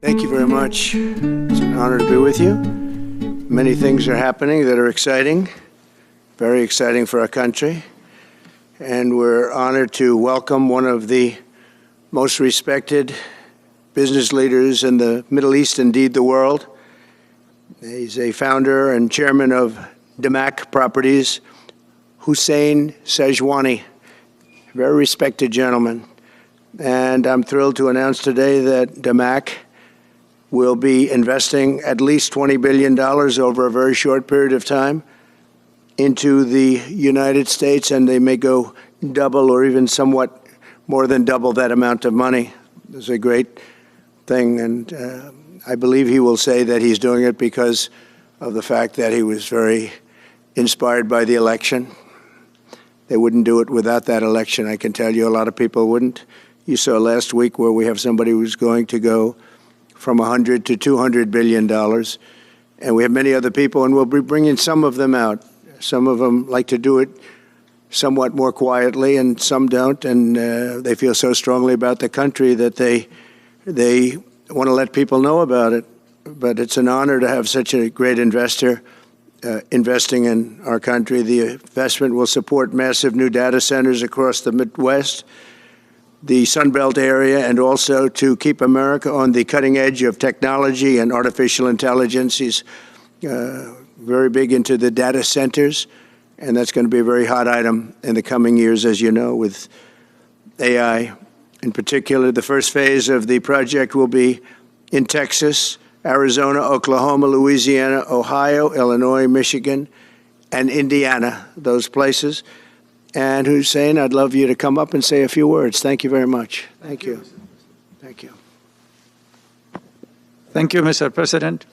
Thank you very much. It's an honor to be with you. Many things are happening that are exciting, very exciting for our country. And we're honored to welcome one of the most respected business leaders in the Middle East, indeed the world. He's a founder and chairman of Damac Properties, Hussein Sajwani, very respected gentleman. And I'm thrilled to announce today that Damac will be investing at least $20 billion over a very short period of time into the United States, and they may go double or even somewhat more than double that amount of money. It's a great thing, and I believe he will say that he's doing it because of the fact that he was very inspired by the election. They wouldn't do it without that election, I can tell you. A lot of people wouldn't. You saw last week where we have somebody who's going to go from $100 to $200 billion. And we have many other people, and we'll be bringing some of them out. Some of them like to do it somewhat more quietly, and some don't. And they feel so strongly about the country that they want to let people know about it. But it's an honor to have such a great investor investing in our country. The investment will support massive new data centers across the Midwest, the Sunbelt area, and also to keep America on the cutting edge of technology and artificial intelligence. He's very big into the data centers, and that's going to be a very hot item in the coming years, as you know, with AI. In particular, the first phase of the project will be in Texas, Arizona, Oklahoma, Louisiana, Ohio, Illinois, Michigan, and Indiana, those places. And Hussein, I'd love you to come up and say a few words. Thank you very much. Thank you. Thank you. Thank you, Mr. President.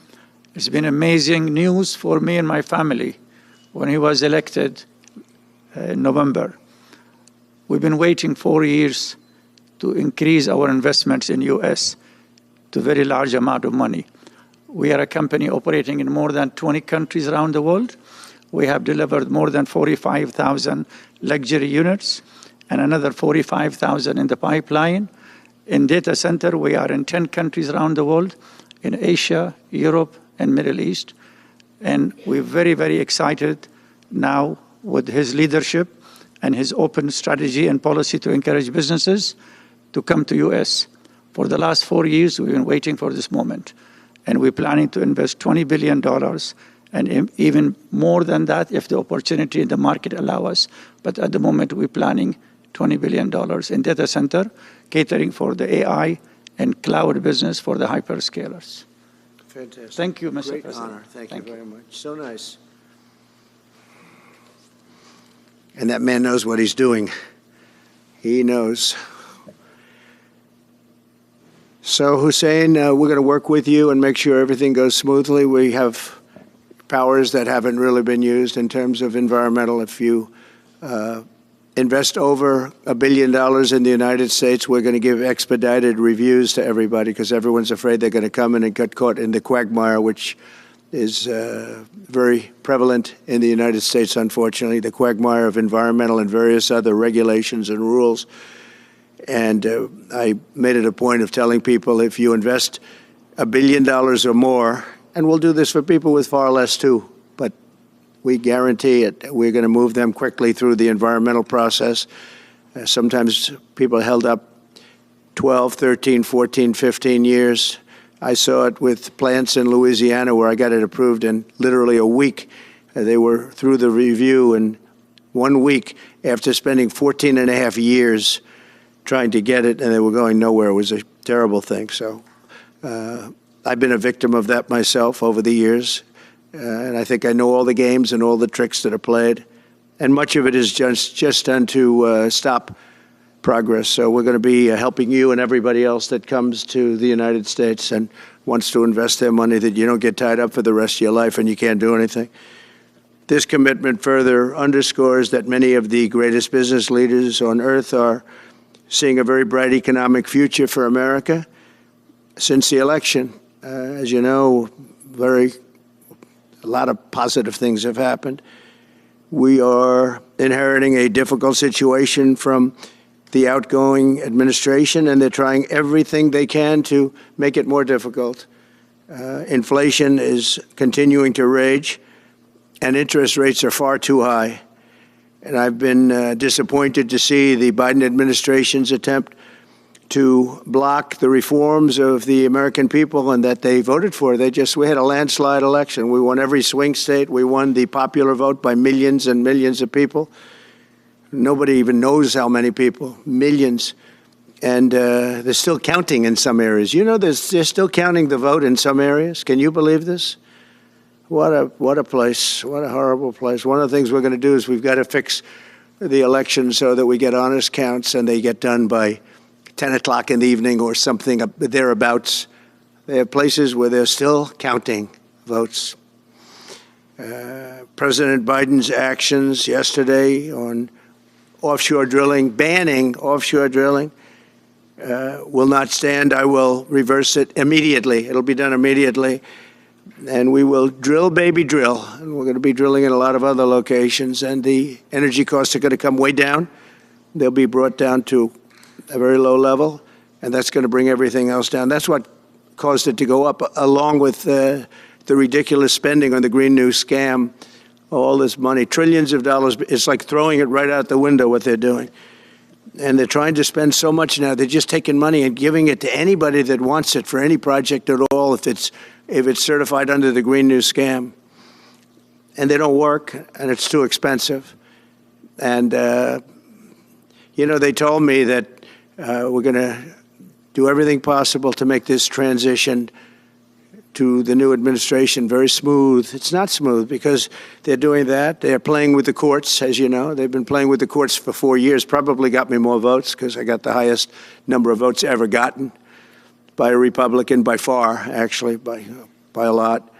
It's been amazing news for me and my family when he was elected in November. We've been waiting 4 years to increase our investments in U.S. to a very large amount of money. We are a company operating in more than 20 countries around the world. We have delivered more than 45,000 luxury units and another 45,000 in the pipeline. In data center, we are in 10 countries around the world, in Asia, Europe, and Middle East. And we're very, very excited now with his leadership and his open strategy and policy to encourage businesses to come to U.S. For the last 4 years, we've been waiting for this moment. And we're planning to invest $20 billion and even more than that if the opportunity in the market allow us. But at the moment, we're planning $20 billion in data center, catering for the AI and cloud business for the hyperscalers. Fantastic. Thank you, Mr. Great President. honor. Thank you very much. So nice. And that man knows what he's doing. He knows. So, Hussein, we're going to work with you and make sure everything goes smoothly. We have powers that haven't really been used in terms of environmental. If you invest over $1 billion in the United States, we're going to give expedited reviews to everybody because everyone's afraid they're going to come in and get caught in the quagmire, which is very prevalent in the United States, unfortunately, the quagmire of environmental and various other regulations and rules. And I made it a point of telling people if you invest $1 billion or more, and we'll do this for people with far less, too. But we guarantee it. We're going to move them quickly through the environmental process. Sometimes people are held up 12, 13, 14, 15 years. I saw it with plants in Louisiana where I got it approved in literally a week. They were through the review in 1 week after spending 14 and a half years trying to get it, and they were going nowhere. It was a terrible thing. So I've been a victim of that myself over the years, and I think I know all the games and all the tricks that are played, and much of it is just done to stop progress. So we're going to be helping you and everybody else that comes to the United States and wants to invest their money, that you don't get tied up for the rest of your life and you can't do anything. This commitment further underscores that many of the greatest business leaders on earth are seeing a very bright economic future for America since the election. As you know, a lot of positive things have happened. We are inheriting a difficult situation from the outgoing administration, and they're trying everything they can to make it more difficult. Inflation is continuing to rage, and interest rates are far too high. And I've been disappointed to see the Biden administration's attempt to block the reforms of the American people and that they voted for. We had a landslide election. We won every swing state. We won the popular vote by millions and millions of people. Nobody even knows how many people, millions. And they're still counting in some areas. You know, they're still counting the vote in some areas. Can you believe this? What a place. What a horrible place. One of the things we're going to do is we've got to fix the election so that we get honest counts and they get done by 10 o'clock in the evening or something thereabouts. They have places where they're still counting votes. President Biden's actions yesterday on offshore drilling, banning offshore drilling, will not stand. I will reverse it immediately. It'll be done immediately. And we will drill, baby, drill. And we're going to be drilling in a lot of other locations. And the energy costs are going to come way down. They'll be brought down to a very low level. And that's going to bring everything else down. That's what caused it to go up, along with the ridiculous spending on the Green New scam. All this money, trillions of dollars. It's like throwing it right out the window, what they're doing. And they're trying to spend so much now. They're just taking money and giving it to anybody that wants it for any project at all, if it's certified under the Green New scam. And they don't work, and it's too expensive. And, you know, they told me that we're going to do everything possible to make this transition to the new administration very smooth. It's not smooth because they're doing that. They're playing with the courts, as you know. They've been playing with the courts for 4 years, probably got me more votes because I got the highest number of votes ever gotten by a Republican, by far, actually, by a lot.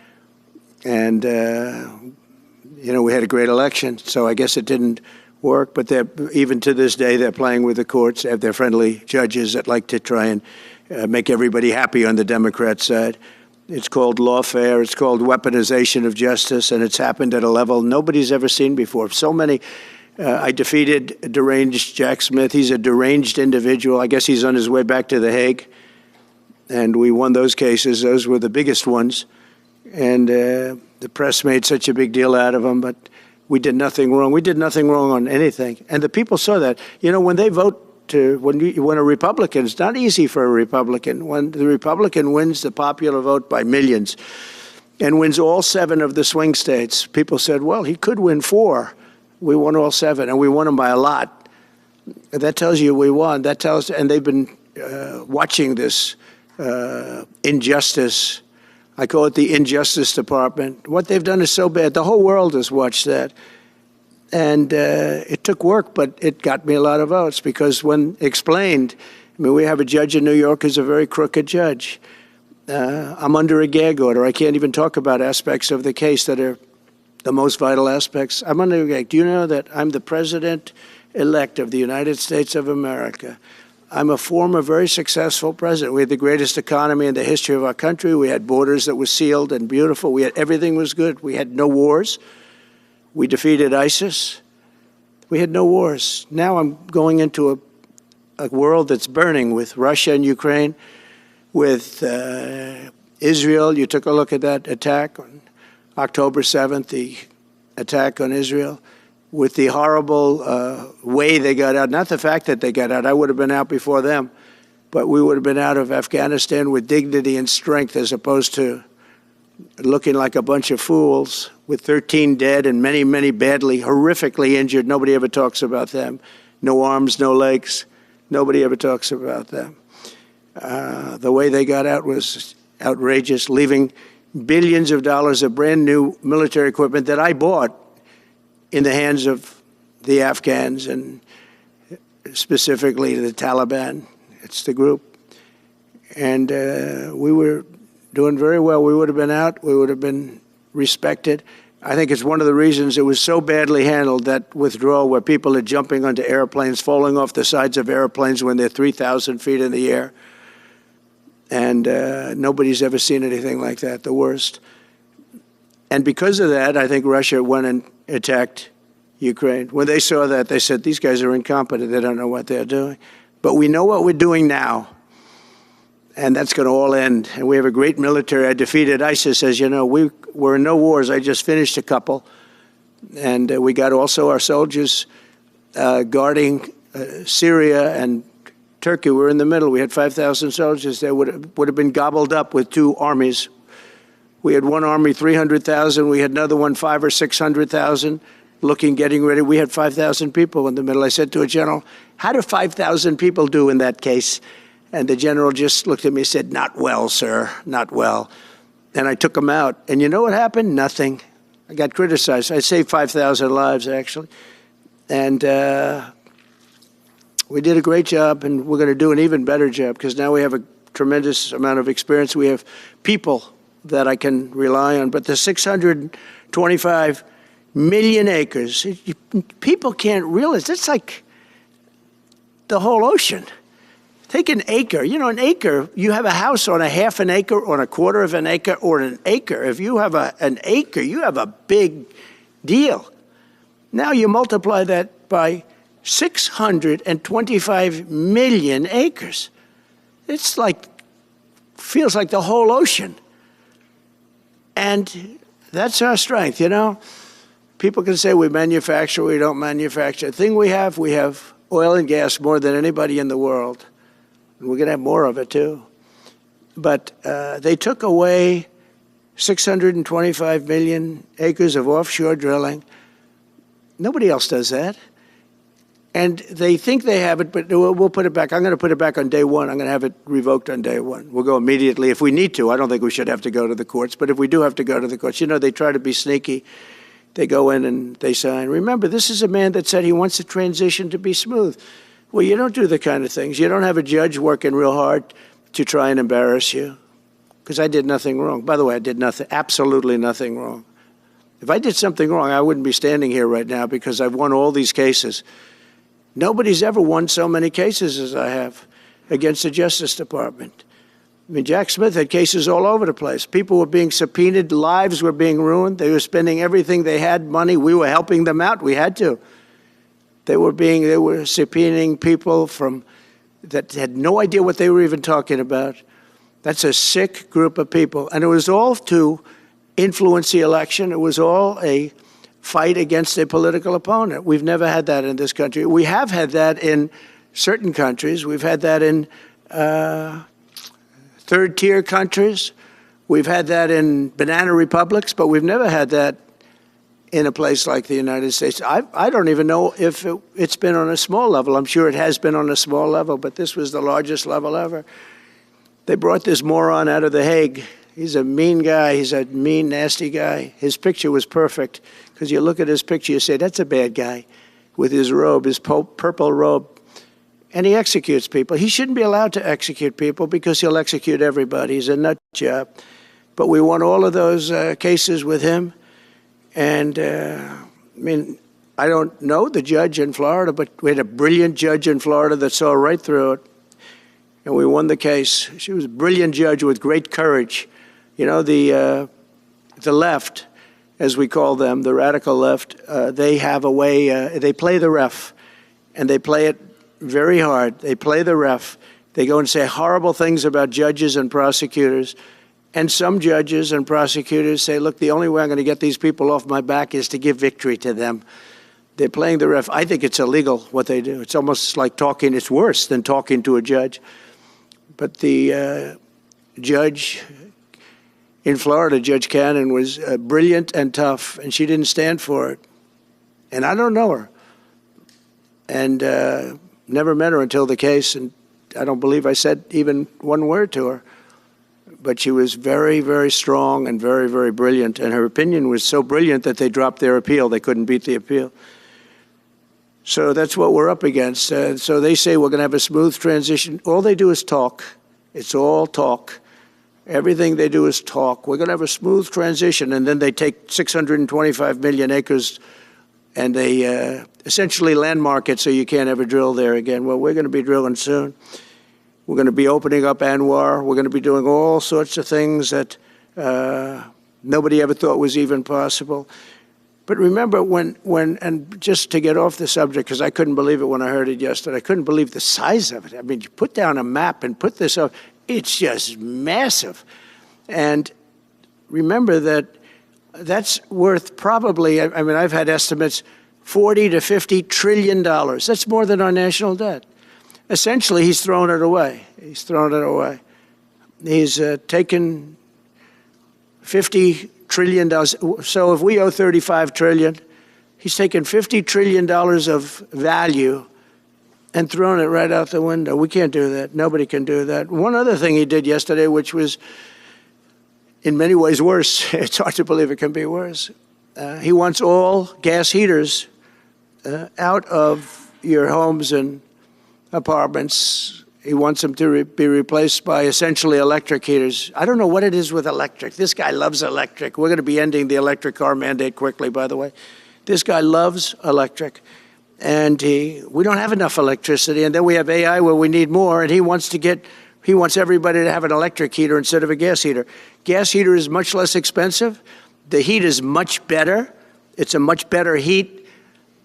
And, you know, we had a great election, so I guess it didn't work. But even to this day, they're playing with the courts. They have their friendly judges that like to try and make everybody happy on the Democrat side. It's called lawfare. It's called weaponization of justice, and it's happened at a level nobody's ever seen before. So many. I defeated deranged Jack Smith. He's a deranged individual. I guess he's on his way back to The Hague. And we won those cases. Those were the biggest ones. And the press made such a big deal out of them, but we did nothing wrong. We did nothing wrong on anything. And the people saw that. You know, when they vote, when a Republican, it's not easy for a Republican. When the Republican wins the popular vote by millions and wins all 7 of the swing states, people said, well, he could win 4. We won all 7, and we won them by a lot. That tells you we won. That tells, and they've been watching this injustice. I call it the Injustice Department. What they've done is so bad. The whole world has watched that. And it took work, but it got me a lot of votes because when explained, I mean, we have a judge in New York who's a very crooked judge. I'm under a gag order. I can't even talk about aspects of the case that are the most vital aspects. I'm under a gag. Do you know that I'm the president-elect of the United States of America? I'm a former very successful president. We had the greatest economy in the history of our country. We had borders that were sealed and beautiful. Everything was good. We had no wars. We defeated ISIS. We had no wars. Now I'm going into a world that's burning with Russia and Ukraine, with Israel. You took a look at that attack on October 7th, the attack on Israel, with the horrible way they got out. Not the fact that they got out. I would have been out before them. But we would have been out of Afghanistan with dignity and strength as opposed to looking like a bunch of fools with 13 dead and many, many badly, horrifically injured. Nobody ever talks about them. No arms, no legs. Nobody ever talks about them. The way they got out was outrageous, leaving billions of dollars of brand new military equipment that I bought in the hands of the Afghans and specifically the Taliban. It's the group. And we were doing very well. We would have been out. We would have been respected. I think it's one of the reasons it was so badly handled, that withdrawal where people are jumping onto airplanes, falling off the sides of airplanes when they're 3,000 feet in the air. And nobody's ever seen anything like that, the worst. And because of that, I think Russia went and attacked Ukraine. When they saw that, they said, these guys are incompetent. They don't know what they're doing. But we know what we're doing now, and that's going to all end. And we have a great military. I defeated ISIS, as you know. We're in no wars. I just finished a couple. And we got also our soldiers guarding Syria and Turkey. We're in the middle. We had 5,000 soldiers. They would have been gobbled up with two armies. We had one army, 300,000. We had another one, 500,000 or 600,000, getting ready. We had 5,000 people in the middle. I said to a general, how do 5,000 people do in that case? And the general just looked at me and said, not well, sir, not well. And I took him out. And you know what happened? Nothing. I got criticized. I saved 5,000 lives, actually. And we did a great job, and we're going to do an even better job because now we have a tremendous amount of experience. We have people that I can rely on. But the 625 million acres, people can't realize, that's like the whole ocean. Take an acre. You know, an acre, you have a house on a half an acre, on a quarter of an acre, or an acre. If you have an acre, you have a big deal. Now you multiply that by 625 million acres. It's like, feels like the whole ocean. And that's our strength, you know. People can say we manufacture, we don't manufacture. The thing we have oil and gas more than anybody in the world. We're going to have more of it, too. But they took away 625 million acres of offshore drilling. Nobody else does that. And they think they have it, but we'll put it back. I'm going to put it back on day one. I'm going to have it revoked on day one. We'll go immediately if we need to. I don't think we should have to go to the courts. But if we do have to go to the courts, you know, they try to be sneaky. They go in and they sign. Remember, this is a man that said he wants the transition to be smooth. Well, you don't do the kind of things. You don't have a judge working real hard to try and embarrass you, because I did nothing wrong. By the way, I did nothing, absolutely nothing wrong. If I did something wrong, I wouldn't be standing here right now because I've won all these cases. Nobody's ever won so many cases as I have against the Justice Department. I mean, Jack Smith had cases all over the place. People were being subpoenaed. Lives were being ruined. They were spending everything they had, money. We were helping them out. We had to. They were subpoenaing people that had no idea what they were even talking about. That's a sick group of people. And it was all to influence the election. It was all a fight against a political opponent. We've never had that in this country. We have had that in certain countries. We've had that in third-tier countries. We've had that in banana republics, but we've never had that in a place like the United States. I don't even know if it's been on a small level. I'm sure it has been on a small level, but this was the largest level ever. They brought this moron out of The Hague. He's a mean guy. He's a mean, nasty guy. His picture was perfect, because you look at his picture, you say, that's a bad guy with his robe, his purple robe. And he executes people. He shouldn't be allowed to execute people because he'll execute everybody. He's a nut job. But we won all of those cases with him. And, I mean, I don't know the judge in Florida, but we had a brilliant judge in Florida that saw right through it. And we won the case. She was a brilliant judge with great courage. You know, the left, as we call them, the radical left, they have a way, they play the ref, and they play it very hard. They play the ref. They go and say horrible things about judges and prosecutors. And some judges and prosecutors say, look, the only way I'm going to get these people off my back is to give victory to them. They're playing the ref. I think it's illegal what they do. It's almost like talking. It's worse than talking to a judge. But the judge in Florida, Judge Cannon, was brilliant and tough, and she didn't stand for it. And I don't know her. And never met her until the case, and I don't believe I said even one word to her. But she was very, very strong and very, very brilliant. And her opinion was so brilliant that they dropped their appeal. They couldn't beat the appeal. So that's what we're up against. So they say we're going to have a smooth transition. All they do is talk. It's all talk. Everything they do is talk. We're going to have a smooth transition. And then they take 625 million acres and they essentially landmark it so you can't ever drill there again. Well, we're going to be drilling soon. We're going to be opening up Anwar. We're going to be doing all sorts of things that nobody ever thought was even possible. But remember and just to get off the subject, because I couldn't believe it when I heard it yesterday, I couldn't believe the size of it. I mean, you put down a map and put this up, it's just massive. And remember that that's worth probably, I mean, I've had estimates, $40 to $50 trillion. That's more than our national debt. Essentially, he's thrown it away. He's thrown it away. He's taken $50 trillion. So if we owe $35 trillion, he's taken $50 trillion of value and thrown it right out the window. We can't do that. Nobody can do that. One other thing he did yesterday, which was in many ways worse, it's hard to believe it can be worse. He wants all gas heaters out of your homes and apartments. He wants them to be replaced by essentially electric heaters. I don't know what it is with electric. This guy loves electric. We're going to be ending the electric car mandate quickly, by the way. This guy loves electric. And we don't have enough electricity. And then we have AI where we need more. And he wants everybody to have an electric heater instead of a gas heater. Gas heater is much less expensive. The heat is much better. It's a much better heat.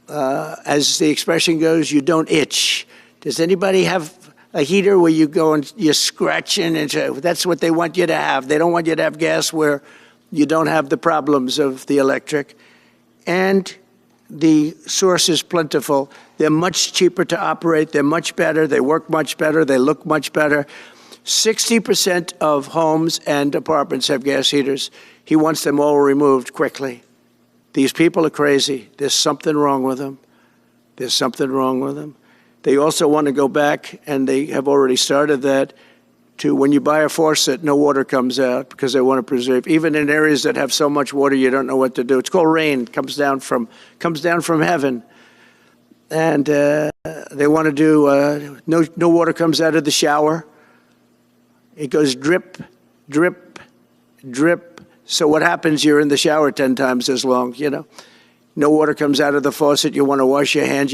As the expression goes, you don't itch. Does anybody have a heater where you go and you're scratching? And that's what they want you to have. They don't want you to have gas where you don't have the problems of the electric. And the source is plentiful. They're much cheaper to operate. They're much better. They work much better. They look much better. 60% of homes and apartments have gas heaters. He wants them all removed quickly. These people are crazy. There's something wrong with them. There's something wrong with them. They also want to go back, and they have already started that, to when you buy a faucet, no water comes out because they want to preserve. Even in areas that have so much water, you don't know what to do. It's called rain. It comes down from heaven. And they want to do, no water comes out of the shower. It goes drip, drip, drip. So what happens? You're in the shower 10 times as long, you know. No water comes out of the faucet. You want to wash your hands.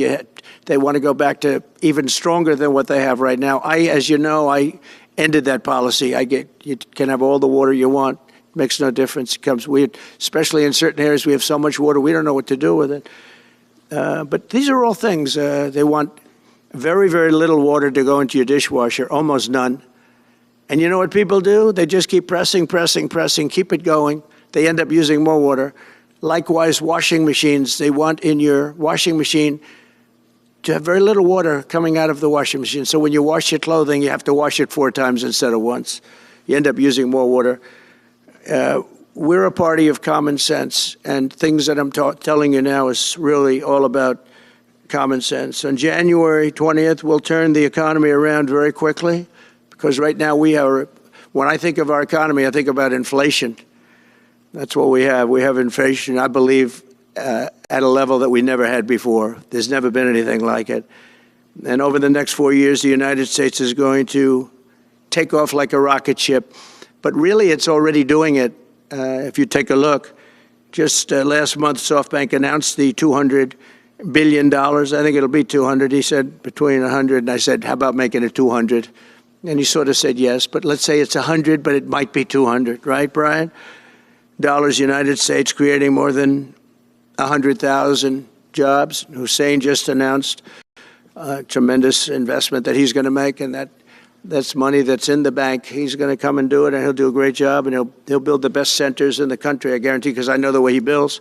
They want to go back to even stronger than what they have right now. As you know, I ended that policy. You can have all the water you want. It makes no difference. It comes weird, especially in certain areas. We have so much water, we don't know what to do with it. But these are all things. They want very, very little water to go into your dishwasher, almost none. And you know what people do? They just keep pressing, keep it going. They end up using more water. Likewise, washing machines. They want in your washing machine to have very little water coming out of the washing machine. So when you wash your clothing, you have to wash it 4 times instead of once. You end up using more water. We're a party of common sense, and things that I'm telling you now is really all about common sense. On January 20th, we'll turn the economy around very quickly, because right now when I think of our economy, I think about inflation. That's what we have. We have inflation, I believe, at a level that we never had before. There's never been anything like it. And over the next 4 years, the United States is going to take off like a rocket ship. But really, it's already doing it. If you take a look, just last month, SoftBank announced the $200 billion. I think it'll be 200. He said between 100, and I said, how about making it 200? And he sort of said yes, but let's say it's 100, but it might be 200, right, Brian? Dollars, United States, creating more than 100,000 jobs. Hussein just announced a tremendous investment that he's going to make, and that's money that's in the bank. He's going to come and do it, and he'll do a great job, and he'll build the best centers in the country, I guarantee, because I know the way he builds.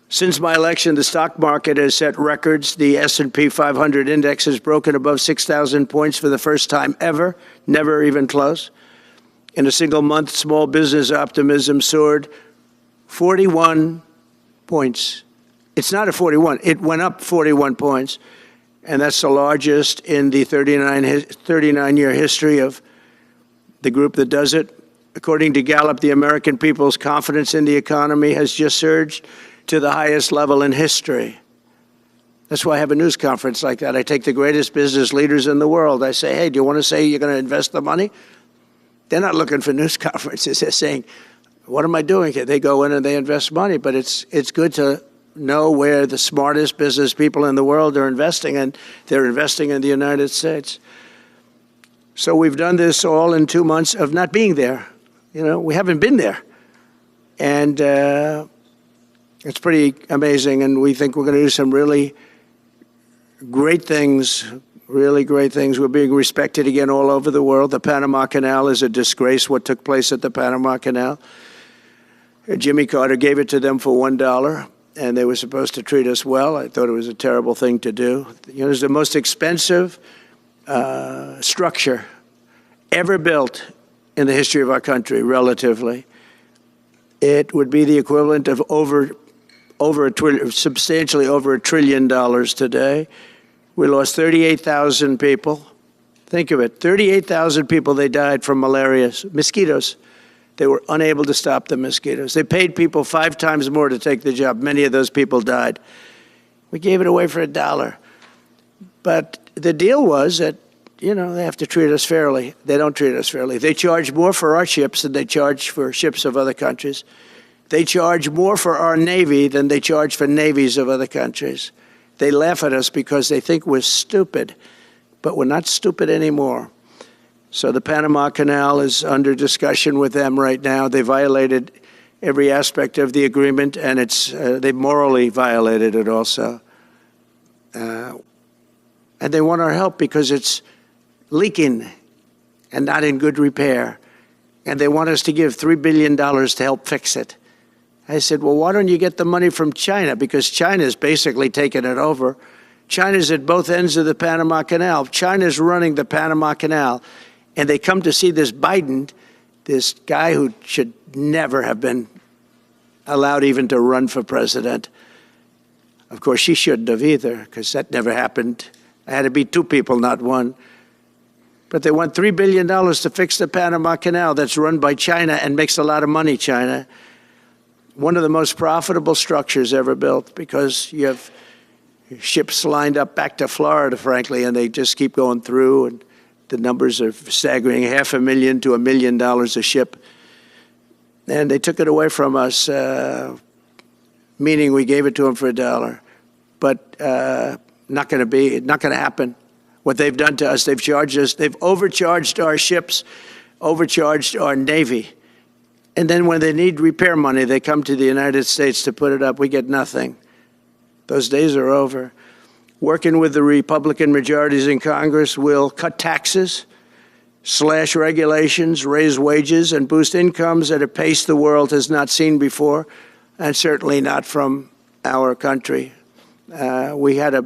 Since my election, the stock market has set records. The S&P 500 index has broken above 6,000 points for the first time ever, never even close. In a single month, small business optimism soared 41 points. It's not a 41. It went up 41 points. And that's the largest in the 39-year history of the group that does it. According to Gallup, the American people's confidence in the economy has just surged to the highest level in history. That's why I have a news conference like that. I take the greatest business leaders in the world. I say, hey, do you want to say you're going to invest the money? They're not looking for news conferences. They're saying, what am I doing here? They go in and they invest money. But it's good to know where the smartest business people in the world are investing, and they're investing in the United States. So we've done this all in 2 months of not being there. You know, we haven't been there. And It's pretty amazing, and we think we're going to do some really great things, really great things. We're being respected again all over the world. The Panama Canal is a disgrace, what took place at the Panama Canal. Jimmy Carter gave it to them for $1, and they were supposed to treat us well. I thought it was a terrible thing to do. You know, it's the most expensive structure ever built in the history of our country, relatively. It would be the equivalent of substantially over $1 trillion today. We lost 38,000 people. Think of it, 38,000 people, they died from malaria, mosquitoes. They were unable to stop the mosquitoes. They paid people 5 times more to take the job. Many of those people died. We gave it away for $1. But the deal was that, you know, they have to treat us fairly. They don't treat us fairly. They charge more for our ships than they charge for ships of other countries. They charge more for our Navy than they charge for navies of other countries. They laugh at us because they think we're stupid, but we're not stupid anymore. So the Panama Canal is under discussion with them right now. They violated every aspect of the agreement, and they morally violated it also. And they want our help because it's leaking and not in good repair. And they want us to give $3 billion to help fix it. I said, well, why don't you get the money from China? Because China's basically taken it over. China's at both ends of the Panama Canal. China's running the Panama Canal. And they come to see this Biden, this guy who should never have been allowed even to run for president. Of course, she shouldn't have either, because that never happened. It had to be 2 people, not 1. But they want $3 billion to fix the Panama Canal that's run by China and makes a lot of money, China. One of the most profitable structures ever built, because you have ships lined up back to Florida, frankly, and they just keep going through, and the numbers are staggering, $500,000 to $1 million a ship. And they took it away from us, meaning we gave it to them for $1. But not going to happen. What they've done to us, they've charged us, they've overcharged our ships, overcharged our Navy. And then when they need repair money, they come to the United States to put it up. We get nothing. Those days are over. Working with the Republican majorities in Congress, will cut taxes, slash regulations, raise wages, and boost incomes at a pace the world has not seen before, and certainly not from our country. We had a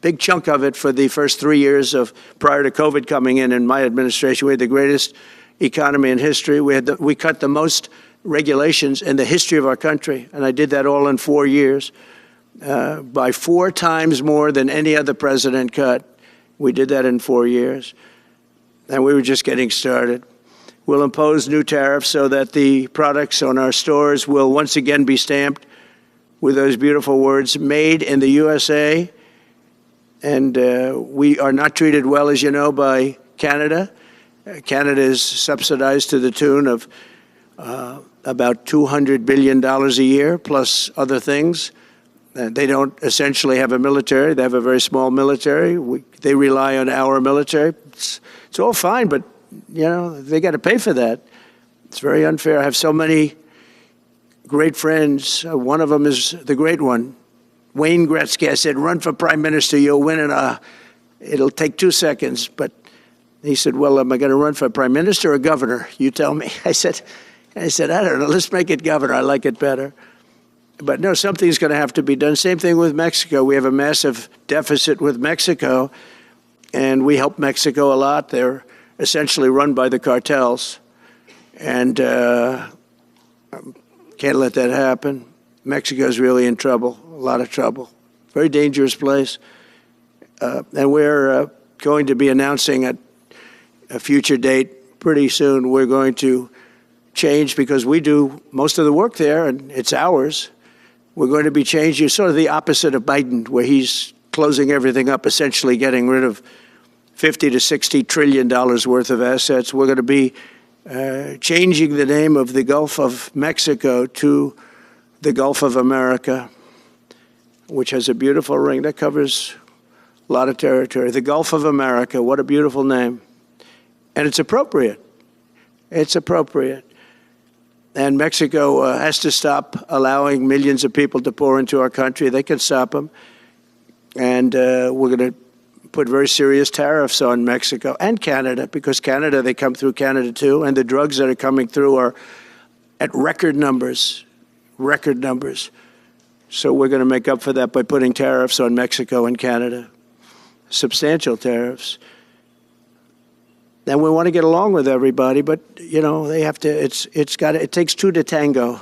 big chunk of it for the first 3 years prior to COVID coming in my administration. We had the greatest economy in history. We cut the most regulations in the history of our country, and I did that all in 4 years. By 4 times more than any other president cut. We did that in 4 years. And we were just getting started. We'll impose new tariffs so that the products on our stores will once again be stamped with those beautiful words, made in the USA. And we are not treated well, as you know, by Canada. Canada is subsidized to the tune of about $200 billion a year, plus other things. They don't essentially have a military. They have a very small military. They rely on our military. It's all fine, but, you know, they got to pay for that. It's very unfair. I have so many great friends. One of them is the great one, Wayne Gretzky. I said, run for prime minister. You'll win it'll take 2 seconds. But he said, well, am I going to run for prime minister or governor? You tell me. I said, I don't know. Let's make it governor. I like it better. But no, something's going to have to be done. Same thing with Mexico. We have a massive deficit with Mexico, and we help Mexico a lot. They're essentially run by the cartels, and can't let that happen. Mexico's really in trouble, a lot of trouble. Very dangerous place. And we're going to be announcing at a future date pretty soon. We're going to change, because we do most of the work there, and it's ours. We're going to be changing, sort of the opposite of Biden, where he's closing everything up, essentially getting rid of $50 to $60 trillion worth of assets. We're going to be changing the name of the Gulf of Mexico to the Gulf of America, which has a beautiful ring that covers a lot of territory. The Gulf of America, what a beautiful name. And it's appropriate. It's appropriate. And Mexico has to stop allowing millions of people to pour into our country. They can stop them. And we're going to put very serious tariffs on Mexico and Canada, because Canada, they come through Canada too. And the drugs that are coming through are at record numbers, record numbers. So we're going to make up for that by putting tariffs on Mexico and Canada, substantial tariffs. And we want to get along with everybody, but, you know, they have to, it takes two to tango.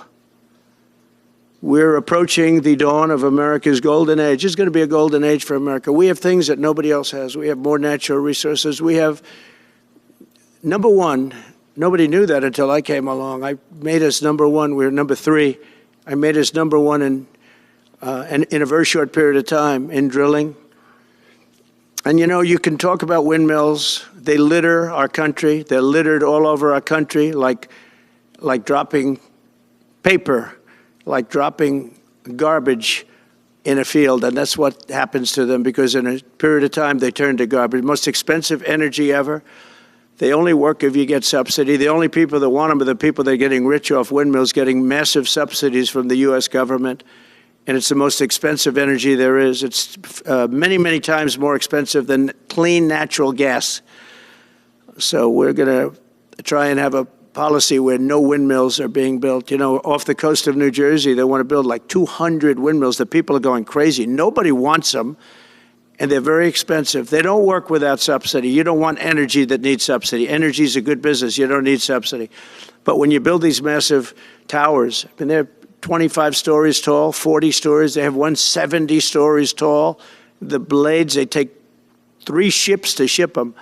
We're approaching the dawn of America's golden age. It's going to be a golden age for America. We have things that nobody else has. We have more natural resources. We have, number one, nobody knew that until I came along. I made us number one. We were number three. I made us number one in a very short period of time in drilling. And, you know, you can talk about windmills. They litter our country. They're littered all over our country, like dropping paper, like dropping garbage in a field. And that's what happens to them, because in a period of time, they turn to garbage. Most expensive energy ever. They only work if you get subsidy. The only people that want them are the people that are getting rich off windmills, getting massive subsidies from the U.S. government. And it's the most expensive energy there is. It's many, many times more expensive than clean natural gas. So we're going to try and have a policy where no windmills are being built. You know, off the coast of New Jersey, they want to build like 200 windmills. The people are going crazy. Nobody wants them, and they're very expensive. They don't work without subsidy. You don't want energy that needs subsidy. Energy is a good business. You don't need subsidy. But when you build these massive towers, I mean, they're 25 stories tall, 40 stories. They have one 70 stories tall. The blades, they take 3 ships to ship them.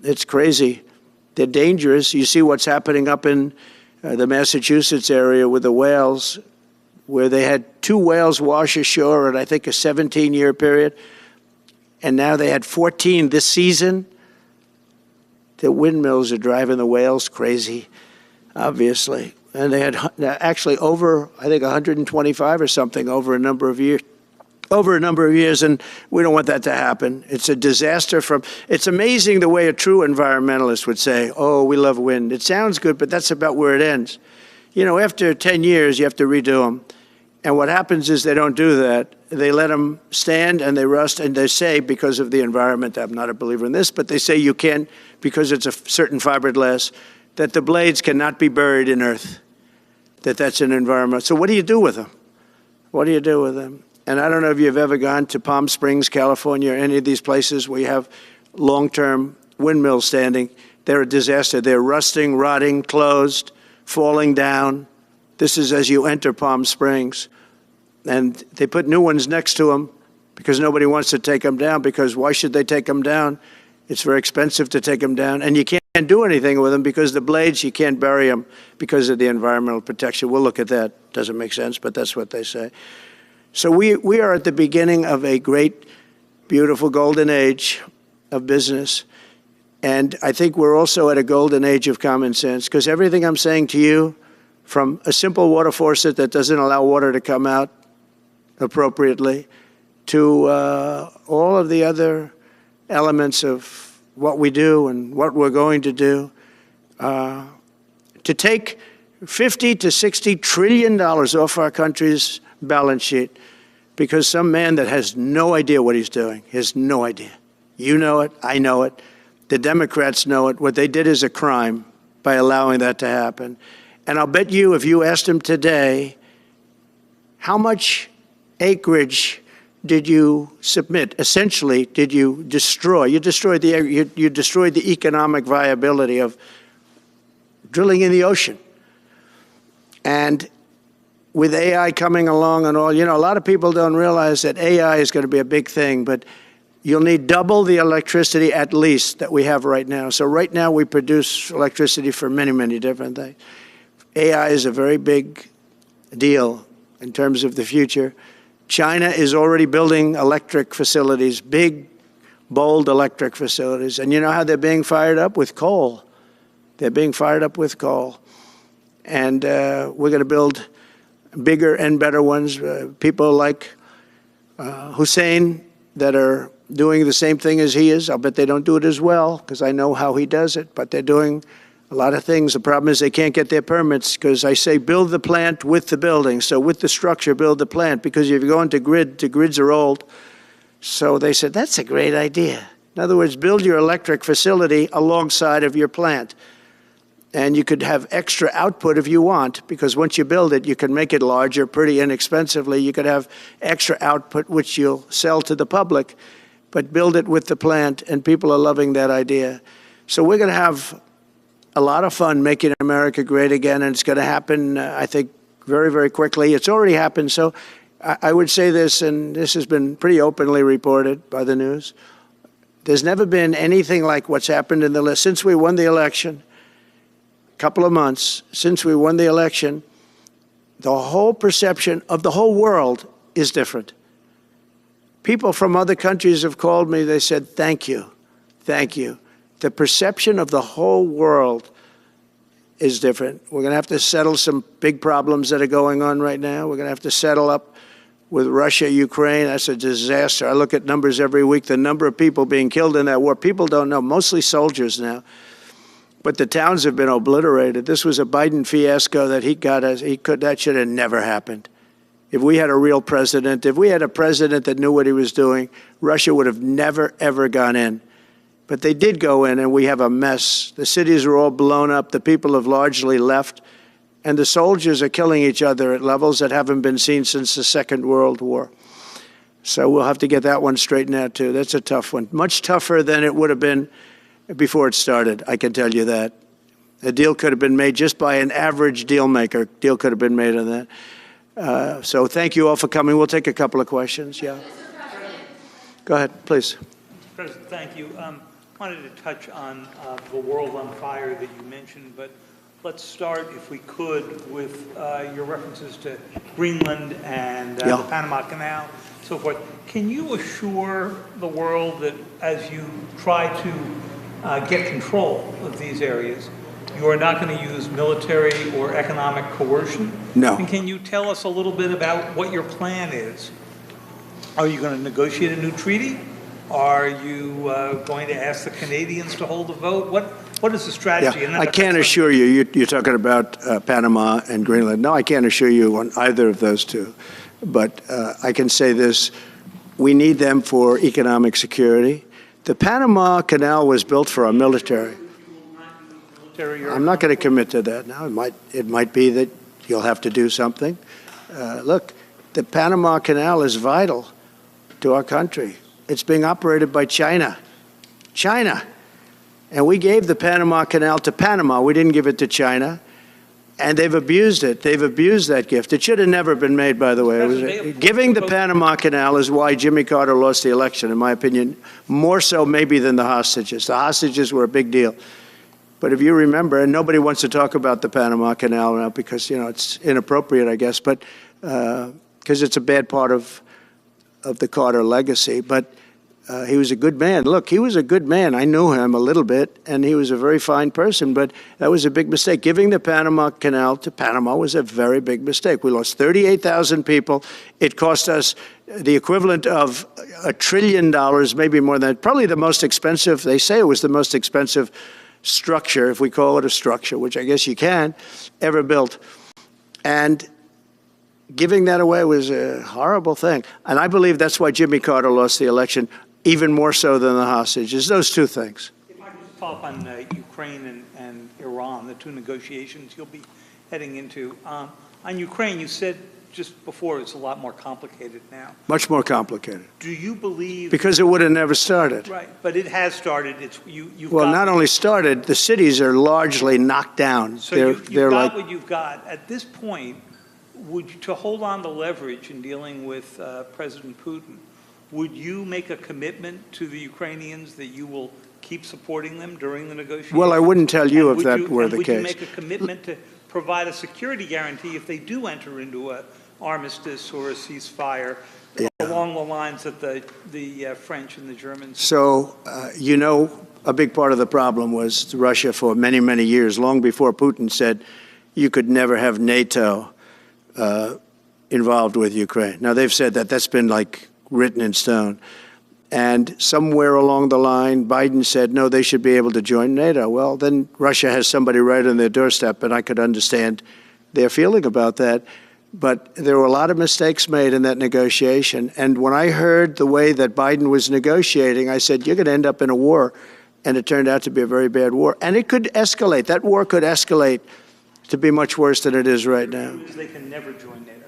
It's crazy. They're dangerous. You see what's happening up in the Massachusetts area with the whales, where they had 2 whales wash ashore in, I think, a 17-year period. And now they had 14 this season. The windmills are driving the whales crazy, obviously. And they had actually over, I think, 125 or something over a number of years. And we don't want that to happen. It's a disaster it's amazing the way a true environmentalist would say, oh, we love wind. It sounds good, but that's about where it ends. You know, after 10 years, you have to redo them. And what happens is they don't do that. They let them stand and they rust, and they say, because of the environment, I'm not a believer in this, but they say you can't, because it's a certain fiberglass, that the blades cannot be buried in earth, that's an environment. So what do you do with them? What do you do with them? And I don't know if you've ever gone to Palm Springs, California, or any of these places where you have long-term windmills standing. They're a disaster. They're rusting, rotting, closed, falling down. This is as you enter Palm Springs. And they put new ones next to them because nobody wants to take them down, because why should they take them down? It's very expensive to take them down. And you can't do anything with them because the blades, you can't bury them because of the environmental protection. We'll look at that. Doesn't make sense, but that's what they say. So we are at the beginning of a great, beautiful golden age of business. And I think we're also at a golden age of common sense, because everything I'm saying to you, from a simple water faucet that doesn't allow water to come out appropriately, to all of the other elements of what we do and what we're going to do, to take $50 to $60 trillion off our country's balance sheet because some man that has no idea what he's doing, has no idea. You know it, I know it, the Democrats know it. What they did is a crime by allowing that to happen. And I'll bet you, if you asked him today, how much acreage did you submit? Essentially, did you destroy? You destroyed the economic viability of drilling in the ocean. And with AI coming along and all, you know, a lot of people don't realize that AI is going to be a big thing, but you'll need double the electricity at least that we have right now. So right now we produce electricity for many, many different things. AI is a very big deal in terms of the future. China is already building electric facilities, big, bold electric facilities. And you know how they're being fired up? With coal. They're being fired up with coal. And we're going to build bigger and better ones. People like Hussein that are doing the same thing as he is. I'll bet they don't do it as well, because I know how he does it. But they're doing A lot of things, the problem is they can't get their permits because I say build the plant with the building. So with the structure, build the plant, because if you go into grid, the grids are old. So they said, that's a great idea. In other words, build your electric facility alongside of your plant. And you could have extra output if you want, because once you build it, you can make it larger pretty inexpensively. You could have extra output, which you'll sell to the public, but build it with the plant, and people are loving that idea. So we're going to have a lot of fun making America great again, and it's going to happen, I think, very, very quickly. It's already happened. So I would say this, and this has been pretty openly reported by the news. There's never been anything like what's happened in the list. Since we won the election, a couple of months since we won the election, the whole perception of the whole world is different. People from other countries have called me. They said, thank you, thank you. The perception of the whole world is different. We're going to have to settle some big problems that are going on right now. We're going to have to settle up with Russia, Ukraine. That's a disaster. I look at numbers every week, the number of people being killed in that war. People don't know, mostly soldiers now. But the towns have been obliterated. This was a Biden fiasco that that should have never happened. If we had a real president, if we had a president that knew what he was doing, Russia would have never, ever gone in. But they did go in, and we have a mess. The cities are all blown up. The people have largely left. And the soldiers are killing each other at levels that haven't been seen since the Second World War. So we'll have to get that one straightened out, too. That's a tough one. Much tougher than it would have been before it started, I can tell you that. A deal could have been made just by an average deal maker. Deal could have been made on that. So thank you all for coming. We'll take a couple of questions. Yeah. Go ahead, please. President, thank you. Wanted to touch on the world on fire that you mentioned, but let's start, if we could, with your references to Greenland and the Panama Canal, so forth. Can you assure the world that as you try to get control of these areas, you are not going to use military or economic coercion? No. And can you tell us a little bit about what your plan is? Are you going to negotiate a new treaty? Are you going to ask the Canadians to hold a vote? What is the strategy? Yeah, I can't assure you. You're talking about Panama and Greenland. No, I can't assure you on either of those two. But I can say this. We need them for economic security. The Panama Canal was built for our military. I'm not going to commit to that now. It might be that you'll have to do something. Look, the Panama Canal is vital to our country. It's being operated by China. China. And we gave the Panama Canal to Panama. We didn't give it to China. And they've abused it. They've abused that gift. It should have never been made, by the way. Giving the Panama Canal is why Jimmy Carter lost the election, in my opinion, more so maybe than the hostages. The hostages were a big deal. But if you remember, and nobody wants to talk about the Panama Canal now because, it's inappropriate, I guess, but because it's a bad part of the Carter legacy. But he was a good man. Look, he was a good man. I knew him a little bit, and he was a very fine person, but that was a big mistake. Giving the Panama Canal to Panama was a very big mistake. We lost 38,000 people. It cost us the equivalent of $1 trillion, maybe more than that. Probably the most expensive, they say it was the most expensive structure, if we call it a structure, which I guess you can, ever built. And giving that away was a horrible thing. And I believe that's why Jimmy Carter lost the election, even more so than the hostages. Those two things. If I could just follow up on Ukraine and Iran, the two negotiations you'll be heading into. On Ukraine, you said just before it's a lot more complicated now. Much more complicated. Do you believe... Because it would have never started. Right, but it has started. You've well, got, not only started, the cities are largely knocked down. So you've got what you've got. At this point, to hold on to leverage in dealing with President Putin, would you make a commitment to the Ukrainians that you will keep supporting them during the negotiations? Well, I wouldn't tell you if that were the case. Would you make a commitment to provide a security guarantee if they do enter into an armistice or a ceasefire along the lines that the French and the Germans? So, a big part of the problem was Russia for many, many years, long before Putin said you could never have NATO involved with Ukraine. Now, they've said that. That's been written in stone. And somewhere along the line, Biden said, no, they should be able to join NATO. Well, then Russia has somebody right on their doorstep, and I could understand their feeling about that. But there were a lot of mistakes made in that negotiation. And when I heard the way that Biden was negotiating, I said, you're going to end up in a war. And it turned out to be a very bad war. And it could escalate. That war could escalate to be much worse than it is right now. They can never join NATO.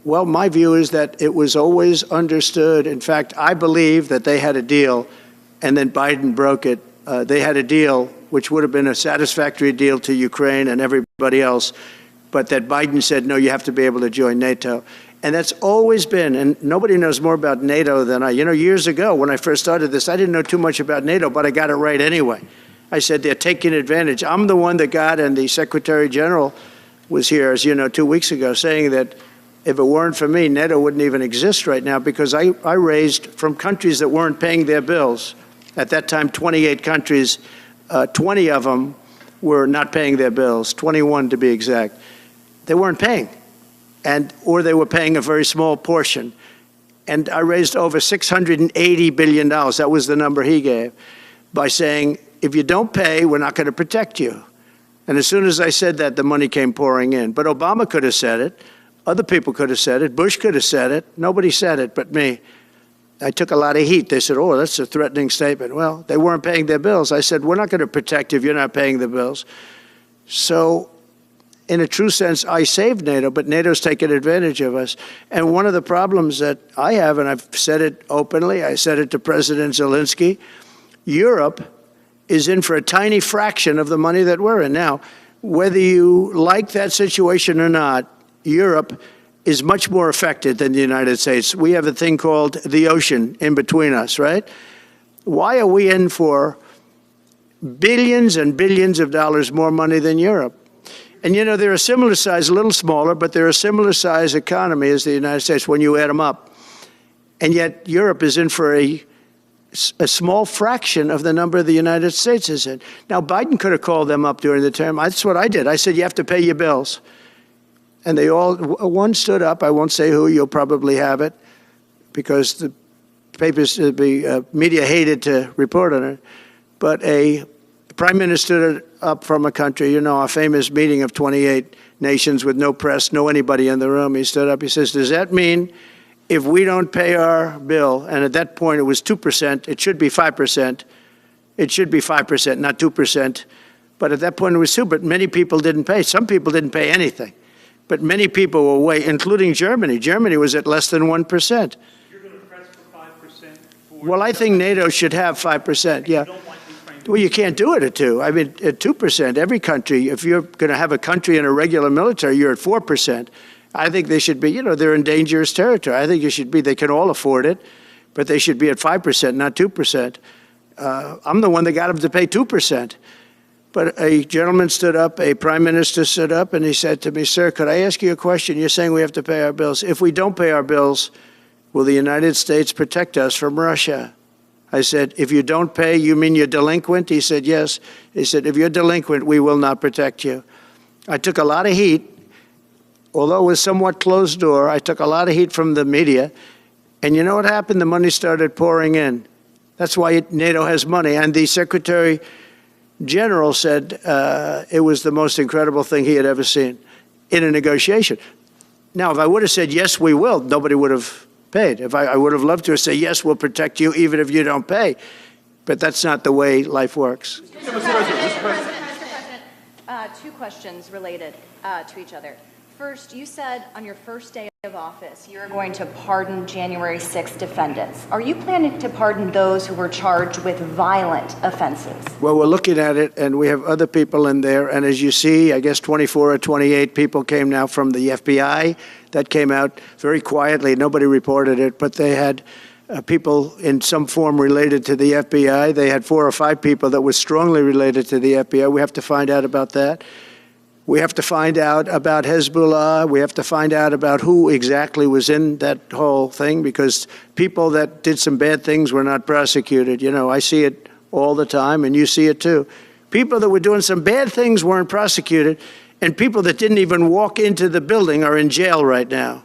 Well, my view is that it was always understood. In fact, I believe that they had a deal, and then Biden broke it. They had a deal, which would have been a satisfactory deal to Ukraine and everybody else, but that Biden said, no, you have to be able to join NATO. And that's always been, and nobody knows more about NATO than I. You know, years ago, when I first started this, I didn't know too much about NATO, but I got it right anyway. I said, they're taking advantage. I'm the one that got, and the Secretary General was here, as you know, 2 weeks ago, saying that if it weren't for me, NATO wouldn't even exist right now, because I raised from countries that weren't paying their bills. At that time, 28 countries, 20 of them were not paying their bills, 21 to be exact. They weren't paying, or they were paying a very small portion. And I raised over $680 billion. That was the number he gave, by saying, if you don't pay, we're not going to protect you. And as soon as I said that, the money came pouring in. But Obama could have said it. Other people could have said it. Bush could have said it. Nobody said it but me. I took a lot of heat. They said, oh, that's a threatening statement. Well, they weren't paying their bills. I said, we're not going to protect you if you're not paying the bills. So in a true sense, I saved NATO, but NATO's taken advantage of us. And one of the problems that I have, and I've said it openly, I said it to President Zelensky, Europe is in for a tiny fraction of the money that we're in. Now, whether you like that situation or not, Europe is much more affected than the United States. We have a thing called the ocean in between us, right? Why are we in for billions and billions of dollars more money than Europe? And, you know, they're a similar size, a little smaller, but they're a similar size economy as the United States when you add them up. And yet Europe is in for a small fraction of the number the United States is in. Now, Biden could have called them up during the term. That's what I did. I said, you have to pay your bills. And they all, one stood up. I won't say who. You'll probably have it, because the papers, the media hated to report on it. But a prime minister stood up from a country, you know, a famous meeting of 28 nations with no press, no anybody in the room. He stood up. He says, does that mean if we don't pay our bill, and at that point it was 2%, it should be 5%. It should be 5%, not 2%. But at that point it was 2%, but many people didn't pay. Some people didn't pay anything. But many people were way, including Germany. Germany was at less than 1%. You're going to press for 5%? Well, I think NATO should have 5%, yeah. Well, you can't do it at 2%. I mean, at 2%, every country, if you're going to have a country in a regular military, you're at 4%. I think they should be, you know, they're in dangerous territory. I think it should be, they can all afford it, but they should be at 5%, not 2%. I'm the one that got them to pay 2%. But a gentleman stood up, a prime minister stood up, and he said to me, sir, could I ask you a question? You're saying we have to pay our bills. If we don't pay our bills, will the United States protect us from Russia? I said, if you don't pay, you mean you're delinquent? He said, yes. He said, if you're delinquent, we will not protect you. I took a lot of heat. Although it was somewhat closed door, I took a lot of heat from the media. And you know what happened? The money started pouring in. That's why NATO has money. And the Secretary General said it was the most incredible thing he had ever seen in a negotiation. Now, if I would have said, yes, we will, nobody would have paid. If I would have loved to say, yes, we'll protect you even if you don't pay. But that's not the way life works. Mr. President, two questions related to each other. First, you said on your first day of office, you're going to pardon January 6th defendants. Are you planning to pardon those who were charged with violent offenses? Well, we're looking at it, and we have other people in there. And as you see, I guess 24 or 28 people came now from the FBI. That came out very quietly. Nobody reported it, but they had people in some form related to the FBI. They had 4 or 5 people that were strongly related to the FBI. We have to find out about that. We have to find out about Hezbollah. We have to find out about who exactly was in that whole thing, because people that did some bad things were not prosecuted. You know, I see it all the time, and you see it too. People that were doing some bad things weren't prosecuted, and people that didn't even walk into the building are in jail right now.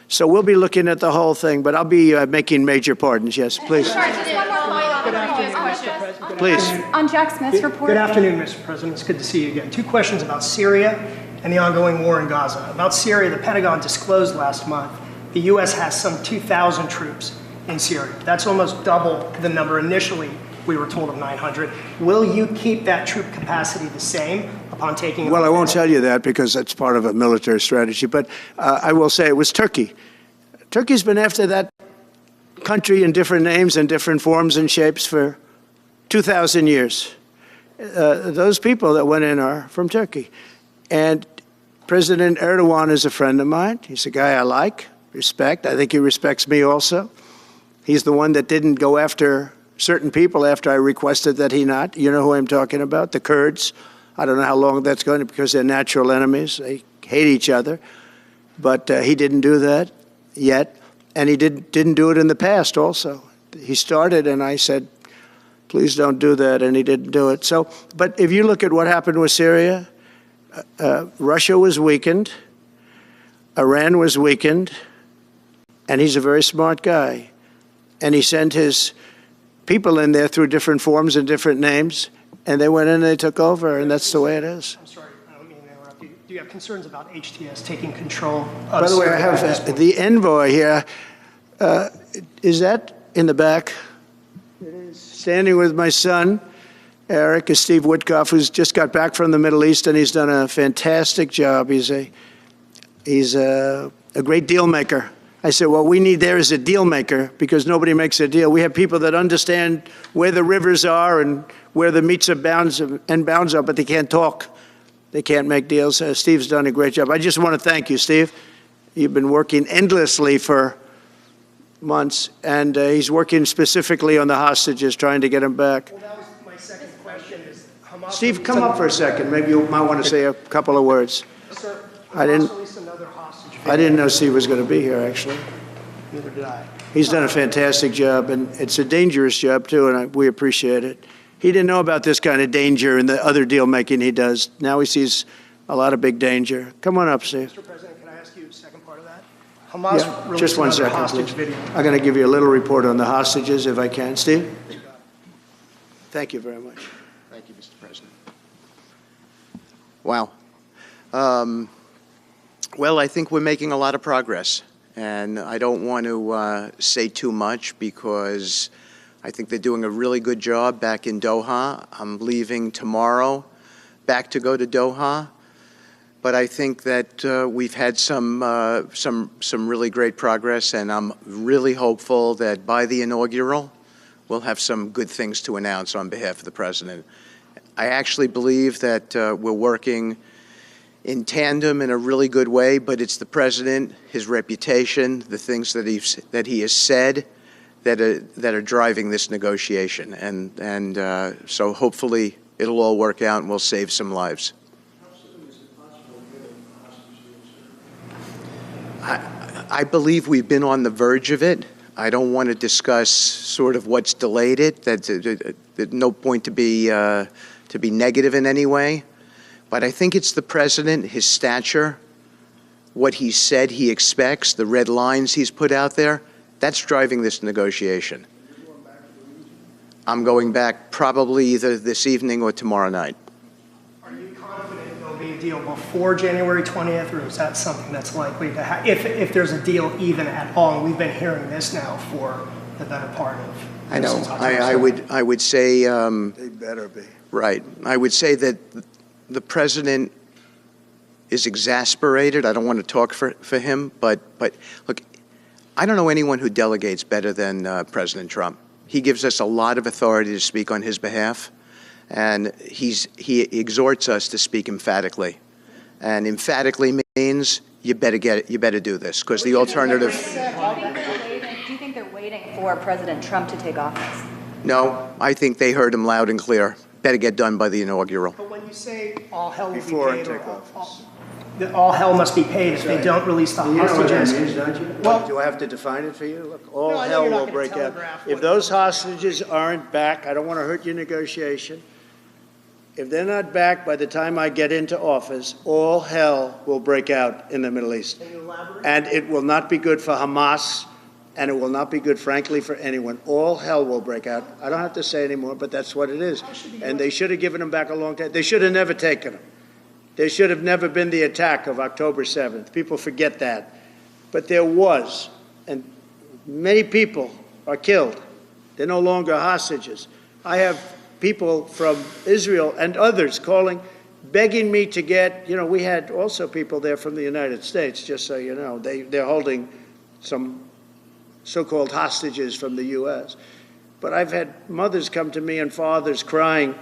So we'll be looking at the whole thing, but I'll be making major pardons. Yes, please. Sorry, just one more follow-up on the previous question. Please. On Jack Smith's report. Good afternoon, Mr. President. It's good to see you again. Two questions about Syria and the ongoing war in Gaza. About Syria, the Pentagon disclosed last month the U.S. has some 2,000 troops in Syria. That's almost double the number initially we were told of 900. Will you keep that troop capacity the same upon taking? Well, I won't tell you that because that's part of a military strategy, but I will say it was Turkey. Turkey's been after that country in different names and different forms and shapes for 2,000 years. Those people that went in are from Turkey. And President Erdogan is a friend of mine. He's a guy I like, respect. I think he respects me also. He's the one that didn't go after certain people after I requested that he not. You know who I'm talking about, the Kurds. I don't know how long that's going to, because they're natural enemies. They hate each other. But he didn't do that yet. And he didn't do it in the past also. He started and I said, please don't do that, and he didn't do it. So, but if you look at what happened with Syria, Russia was weakened, Iran was weakened, and he's a very smart guy. And he sent his people in there through different forms and different names, and they went in and they took over, and that's the way it is. I'm sorry, I don't mean to interrupt you. Do you have concerns about HTS taking control of By the way, I Syria? have the envoy here. Is that in the back? Standing with my son, Eric, is Steve Witkoff, who's just got back from the Middle East, and he's done a fantastic job. He's a great deal maker. I said, what we need there is a deal maker, because nobody makes a deal. We have people that understand where the rivers are and where the meets and bounds are, but they can't talk. They can't make deals. Steve's done a great job. I just want to thank you, Steve. You've been working endlessly for months, and he's working specifically on the hostages, trying to get them back. Well, that was my second question. Is Hamas Steve, come up for a second. Maybe you might want to say a couple of words. Sir, I didn't- Hamas released another hostage I didn't know Steve was going to be here, actually. Neither did I. He's done a fantastic job, and it's a dangerous job, too, and we appreciate it. He didn't know about this kind of danger and the other deal-making he does. Now he sees a lot of big danger. Come on up, Steve. Mr. President, can I ask you a second part of that? Hamas Yeah, released just one another second, hostage please. video. I'm going to give you a little report on the hostages, if I can. Steve? Thank you very much. Thank you, Mr. President. Wow. Well, I think we're making a lot of progress, and I don't want to say too much because I think they're doing a really good job back in Doha. I'm leaving tomorrow back to go to Doha, but I think that we've had some really great progress, and I'm really hopeful that by the inaugural, we'll have some good things to announce on behalf of the President. I actually believe that we're working in tandem in a really good way, but it's the President, his reputation, the things that he has said that are driving this negotiation. And so hopefully it'll all work out and we'll save some lives. I believe we've been on the verge of it. I don't want to discuss sort of what's delayed it. There's no point to be negative in any way. But I think it's the President, his stature, what he said he expects, the red lines he's put out there, that's driving this negotiation. I'm going back probably either this evening or tomorrow night. Are you confident there'll be a deal before January 20th, or is that something that's likely to happen, if there's a deal even at all? And we've been hearing this now for the better part of... I know. I would say... They better be. Right. I would say that the President is exasperated. I don't want to talk for him, but look, I don't know anyone who delegates better than President Trump. He gives us a lot of authority to speak on his behalf, and he exhorts us to speak emphatically. And emphatically means you better get it, you better do this, because the alternative... Do you think they're waiting for President Trump to take office? No, I think they heard him loud and clear. Better get done by the inaugural. But when you say all hell will be Before I paid, take or office. that all hell must be paid if they don't release the You know what that hostages. means, don't you? Well- Do I have to define it for you? Look, all No, I know hell you're not will gonna break out. telegraph If what- those hostages aren't back, I don't want to hurt your negotiation. If they're not back by the time I get into office, all hell will break out in the Middle East. Can you elaborate? And it will not be good for Hamas, and it will not be good, frankly, for anyone. All hell will break out. I don't have to say anymore, but that's what it is. And they should have given them back a long time. They should have never taken them. There should have never been the attack of October 7th. People forget that. But there was, and many people are killed. They're no longer hostages. I have people from Israel and others calling, begging me to get, we had also people there from the United States, just so you know. They're holding some so-called hostages from the U.S. But I've had mothers come to me and fathers crying,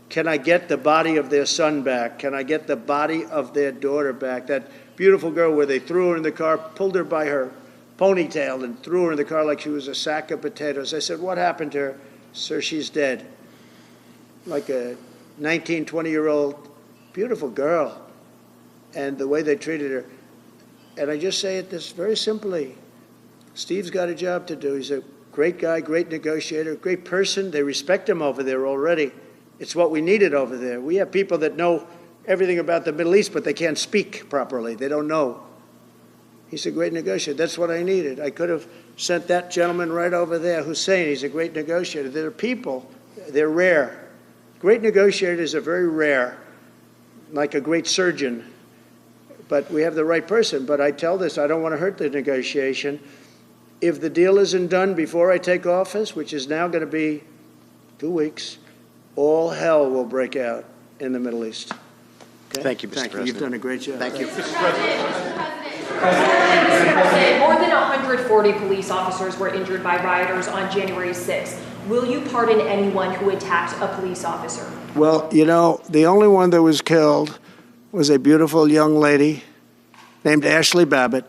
can I get the body of their son back? Can I get the body of their daughter back? That beautiful girl where they threw her in the car, pulled her by her ponytail and threw her in the car like she was a sack of potatoes. I said, what happened to her? Sir, she's dead. Like a 19, 20-year-old beautiful girl. And the way they treated her. And I just say it this very simply. Steve's got a job to do. He's a great guy, great negotiator, great person. They respect him over there already. It's what we needed over there. We have people that know everything about the Middle East, but they can't speak properly. They don't know. He's a great negotiator. That's what I needed. I could have sent that gentleman right over there, Hussein. He's a great negotiator. There are people, they're rare. Great negotiators are very rare, like a great surgeon. But we have the right person. But I tell this, I don't want to hurt the negotiation. If the deal isn't done before I take office, which is now going to be 2 weeks, all hell will break out in the Middle East. Okay? Thank you, Mr. President. You've done a great job. Thank you. More than 140 police officers were injured by rioters on January 6th. Will you pardon anyone who attacked a police officer? Well, the only one that was killed was a beautiful young lady named Ashley Babbitt.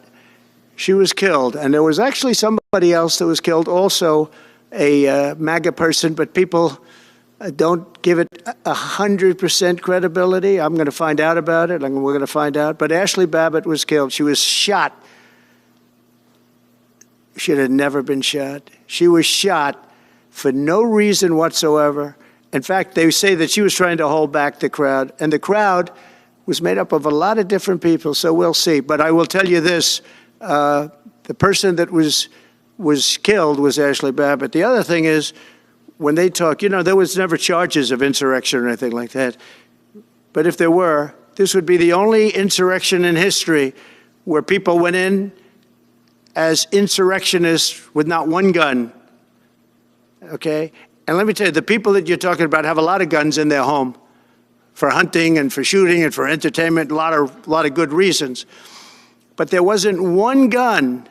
She was killed, and there was actually somebody else that was killed, also a MAGA person, but people don't give it 100% credibility. I'm going to find out about it. We're going to find out. But Ashley Babbitt was killed. She was shot. She had never been shot. She was shot for no reason whatsoever. In fact, they say that she was trying to hold back the crowd, and the crowd was made up of a lot of different people, so we'll see. But I will tell you this, the person that was killed was Ashley Babbitt. The other thing is, when they talk, there was never charges of insurrection or anything like that. But if there were, this would be the only insurrection in history where people went in as insurrectionists with not one gun, okay? And let me tell you, the people that you're talking about have a lot of guns in their home for hunting and for shooting and for entertainment, a lot of good reasons. But there wasn't one gun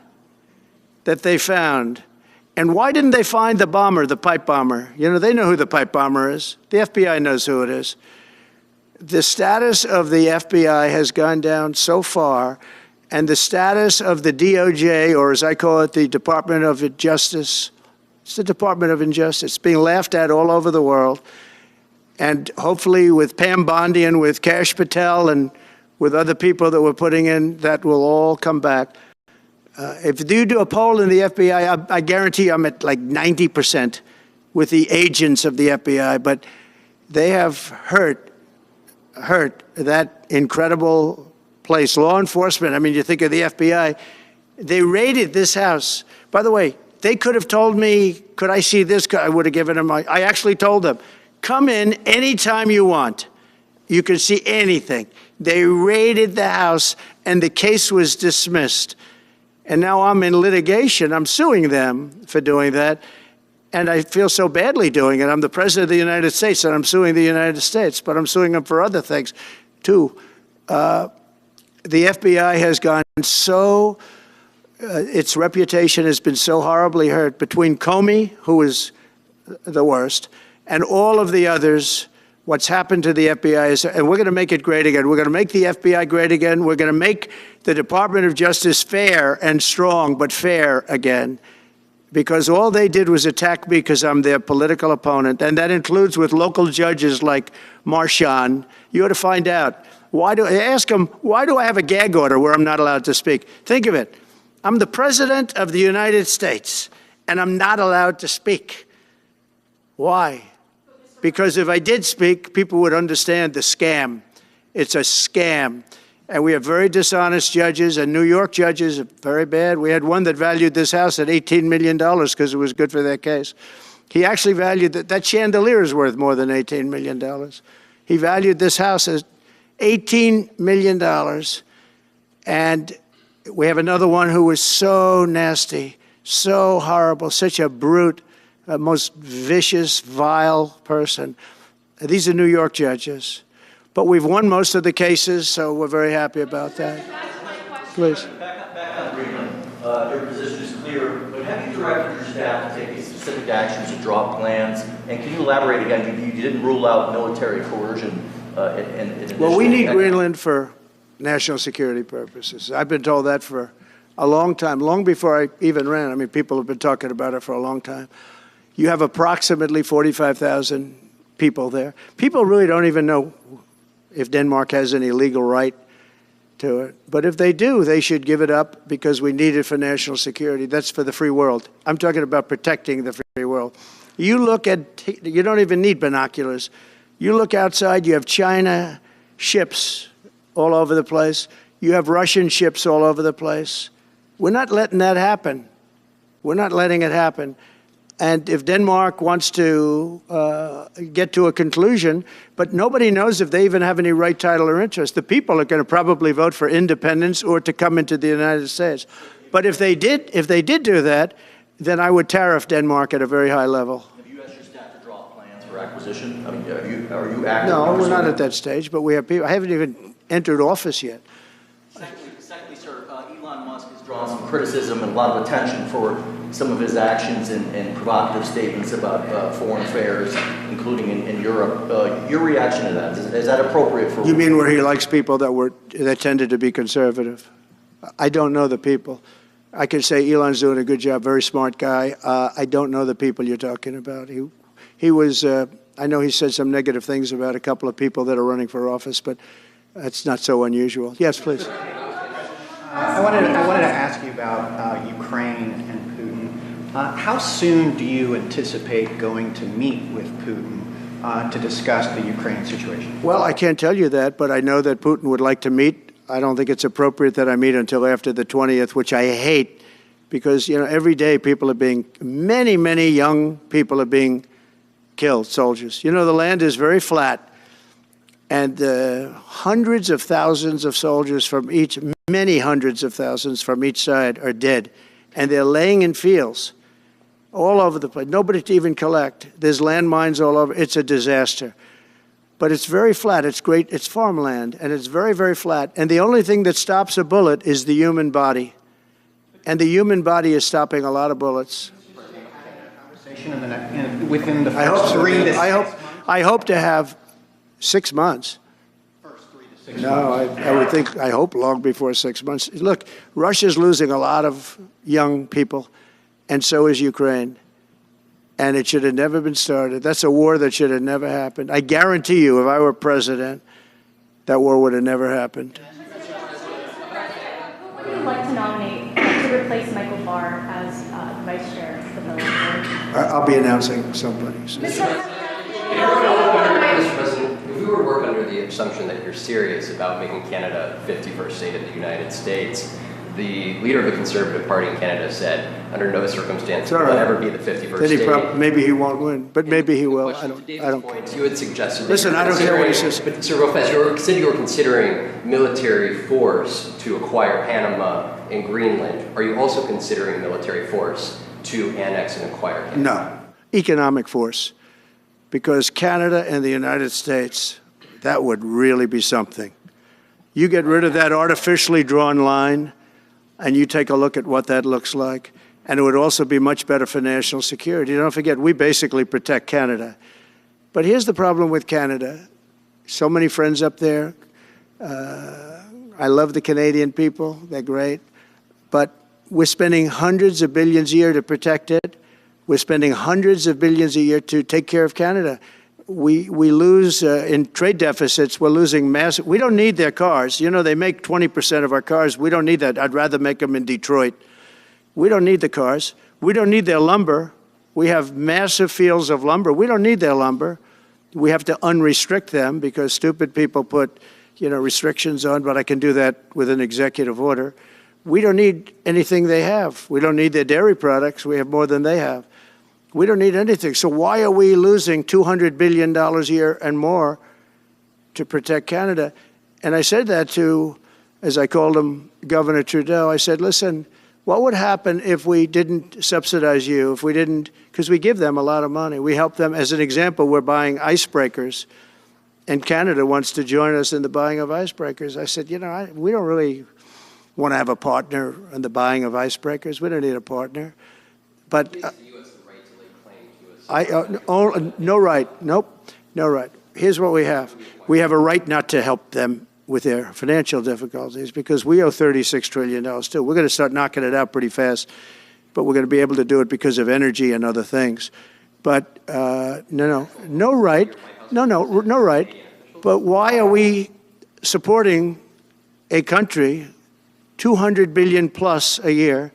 that they found. And why didn't they find the bomber, the pipe bomber? They know who the pipe bomber is. The FBI knows who it is. The status of the FBI has gone down so far, and the status of the DOJ, or as I call it, the Department of Justice, it's the Department of Injustice. It's being laughed at all over the world. And hopefully with Pam Bondi and with Kash Patel and with other people that we're putting in, that will all come back. If you do a poll in the FBI, I guarantee I'm at like 90% with the agents of the FBI, but they have hurt that incredible place. Law enforcement, you think of the FBI, they raided this house. By the way, they could have told me, could I see this? I would have given them, I actually told them, come in anytime you want. You can see anything. They raided the house and the case was dismissed. And now I'm in litigation. I'm suing them for doing that. And I feel so badly doing it. I'm the president of the United States and I'm suing the United States, but I'm suing them for other things too. The FBI has gone so, its reputation has been so horribly hurt between Comey, who is the worst, and all of the others. What's happened to the FBI is, and we're going to make it great again. We're going to make the FBI great again. We're going to make the Department of Justice fair and strong, but fair again. Because all they did was attack me because I'm their political opponent. And that includes with local judges like Marchand. You ought to find out. Ask them, why do I have a gag order where I'm not allowed to speak? Think of it. I'm the president of the United States, and I'm not allowed to speak. Why? because if I did speak, people would understand the scam. It's a scam. And we have very dishonest judges, and New York judges are very bad. We had one that valued this house at $18 million because it was good for their case. He actually valued that chandelier is worth more than $18 million. He valued this house as $18 million. And we have another one who was so nasty, so horrible, such a brute, most vicious, vile person. These are New York judges. But we've won most of the cases, so we're very happy about that. Please. Back on Greenland, your position is clear, but have you directed your staff to take these specific actions to draw plans? And can you elaborate again? You didn't rule out military coercion Well, we need Greenland for national security purposes. I've been told that for a long time, long before I even ran. I mean, people have been talking about it for a long time. You have approximately 45,000 people there. People really don't even know if Denmark has any legal right to it. But if they do, they should give it up because we need it for national security. That's for the free world. I'm talking about protecting the free world. You look at, you don't even need binoculars. You look outside, you have China ships all over the place. You have Russian ships all over the place. We're not letting that happen. We're not letting it happen. And if Denmark wants to get to a conclusion, but nobody knows if they even have any right, title, or interest. The people are going to probably vote for independence or to come into the United States. But if they did do that, then I would tariff Denmark at a very high level. Have you asked your staff to draw plans for acquisition? I mean, are you active? No, we're not at that stage, but we have people. I haven't even entered office yet. Secondly, sir, Elon Musk has drawn some criticism and a lot of attention for some of his actions and provocative statements about foreign affairs, including in Europe. Your reaction to that, is that appropriate for... You mean where he likes people that tended to be conservative? I don't know the people. I can say Elon's doing a good job, very smart guy. I don't know the people you're talking about. He was, I know he said some negative things about a couple of people that are running for office, but that's not so unusual. Yes, please. I wanted to ask you about Ukraine and Putin. How soon do you anticipate going to meet with Putin to discuss the Ukraine situation? Well, I can't tell you that, but I know that Putin would like to meet. I don't think it's appropriate that I meet until after the 20th, which I hate, because, you know, every day people are being, many, many young people are being killed, soldiers. You know, the land is very flat, and hundreds of thousands of soldiers from each, many hundreds of thousands from each side are dead, and they're laying in fields all over the place. Nobody to even collect. There's landmines all over. It's a disaster. But it's very flat. It's great. It's farmland, and it's very, very flat. And the only thing that stops a bullet is the human body. And the human body is stopping a lot of bullets. Within the first 3 to 6 months? I hope to have 6 months. First 3 to 6 No, months. I would think, I hope long before 6 months. Look, Russia's losing a lot of young people, and so is Ukraine. And it should have never been started. That's a war that should have never happened. I guarantee you, if I were president, that war would have never happened. Who would you like to nominate to replace Michael Barr as vice chair of the Military Board? I'll be announcing somebody. Mr. President, if we were to work under the assumption that you're serious about making Canada 51st state of the United States, the leader of the Conservative Party in Canada said, under no circumstance will it ever be the 51st state. Maybe he won't win, but maybe he will. I don't. Point, you had suggested. Listen, I don't care what he says. But Sir Lopez, you said you were considering military force to acquire Panama and Greenland. Are you also considering military force to annex and acquire Canada? No, economic force, because Canada and the United States, that would really be something. You get rid of that artificially drawn line, and you take a look at what that looks like, and it would also be much better for national security. Don't forget, we basically protect Canada. But here's the problem with Canada. So many friends up there. I love the Canadian people. They're great. But we're spending hundreds of billions a year to protect it. We're spending hundreds of billions a year to take care of Canada. We lose in trade deficits. We're losing massive. We don't need their cars. You know, they make 20% of our cars. We don't need that. I'd rather make them in Detroit. We don't need the cars. We don't need their lumber. We have massive fields of lumber. We don't need their lumber. We have to unrestrict them because stupid people put, restrictions on, but I can do that with an executive order. We don't need anything they have. We don't need their dairy products. We have more than they have. We don't need anything. So why are we losing $200 billion a year and more to protect Canada? And I said that to, as I called him, Governor Trudeau. I said, listen, what would happen if we didn't subsidize you, if we didn't, because we give them a lot of money. We help them. As an example, we're buying icebreakers, and Canada wants to join us in the buying of icebreakers. I said, we don't really want to have a partner in the buying of icebreakers. We don't need a partner. But no right. Nope, no right. Here's what we have. We have a right not to help them with their financial difficulties because we owe $36 trillion too. We're going to start knocking it out pretty fast, but we're going to be able to do it because of energy and other things. But no right. No right. But why are we supporting a country, $200 billion plus a year?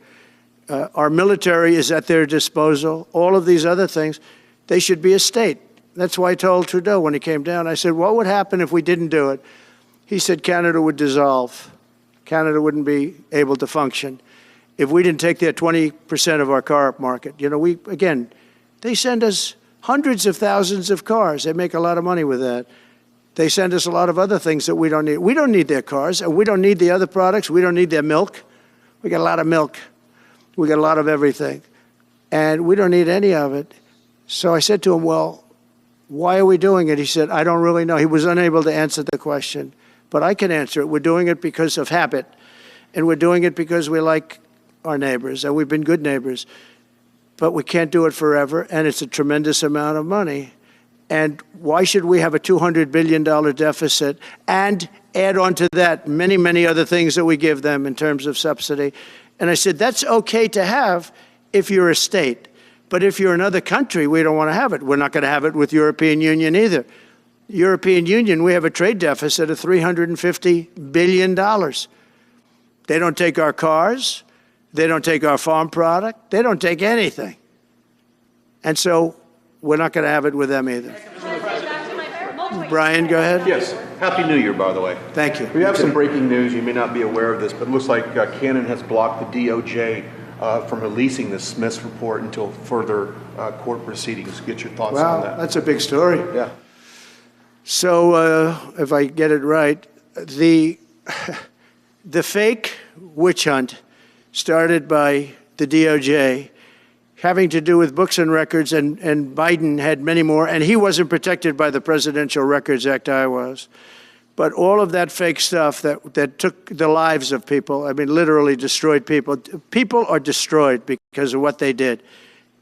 Our military is at their disposal. All of these other things, they should be a state. That's why I told Trudeau when he came down, I said, what would happen if we didn't do it? He said Canada would dissolve. Canada wouldn't be able to function if we didn't take their 20% of our car market. They send us hundreds of thousands of cars. They make a lot of money with that. They send us a lot of other things that we don't need. We don't need their cars, and we don't need the other products. We don't need their milk. We got a lot of milk. We got a lot of everything, and we don't need any of it. So I said to him, well, why are we doing it? He said, I don't really know. He was unable to answer the question, but I can answer it. We're doing it because of habit, and we're doing it because we like our neighbors, and we've been good neighbors, but we can't do it forever, and it's a tremendous amount of money. And why should we have a $200 billion deficit and add on to that many, many other things that we give them in terms of subsidy? And I said, that's okay to have if you're a state. But if you're another country, we don't want to have it. We're not going to have it with European Union either. European Union, we have a trade deficit of $350 billion. They don't take our cars. They don't take our farm product. They don't take anything. And so we're not going to have it with them either. Brian, go ahead. Yes. Happy New Year, by the way. Thank you. We have some breaking news. You may not be aware of this, but it looks like Canada has blocked the DOJ from releasing the Smith's report until further court proceedings. Get your thoughts on that. Wow, that's a big story. Yeah. So if I get it right, the fake witch hunt started by the DOJ having to do with books and records, and Biden had many more, and he wasn't protected by the Presidential Records Act. I was. But all of that fake stuff that took the lives of people, I mean, literally destroyed people. People are destroyed because of what they did.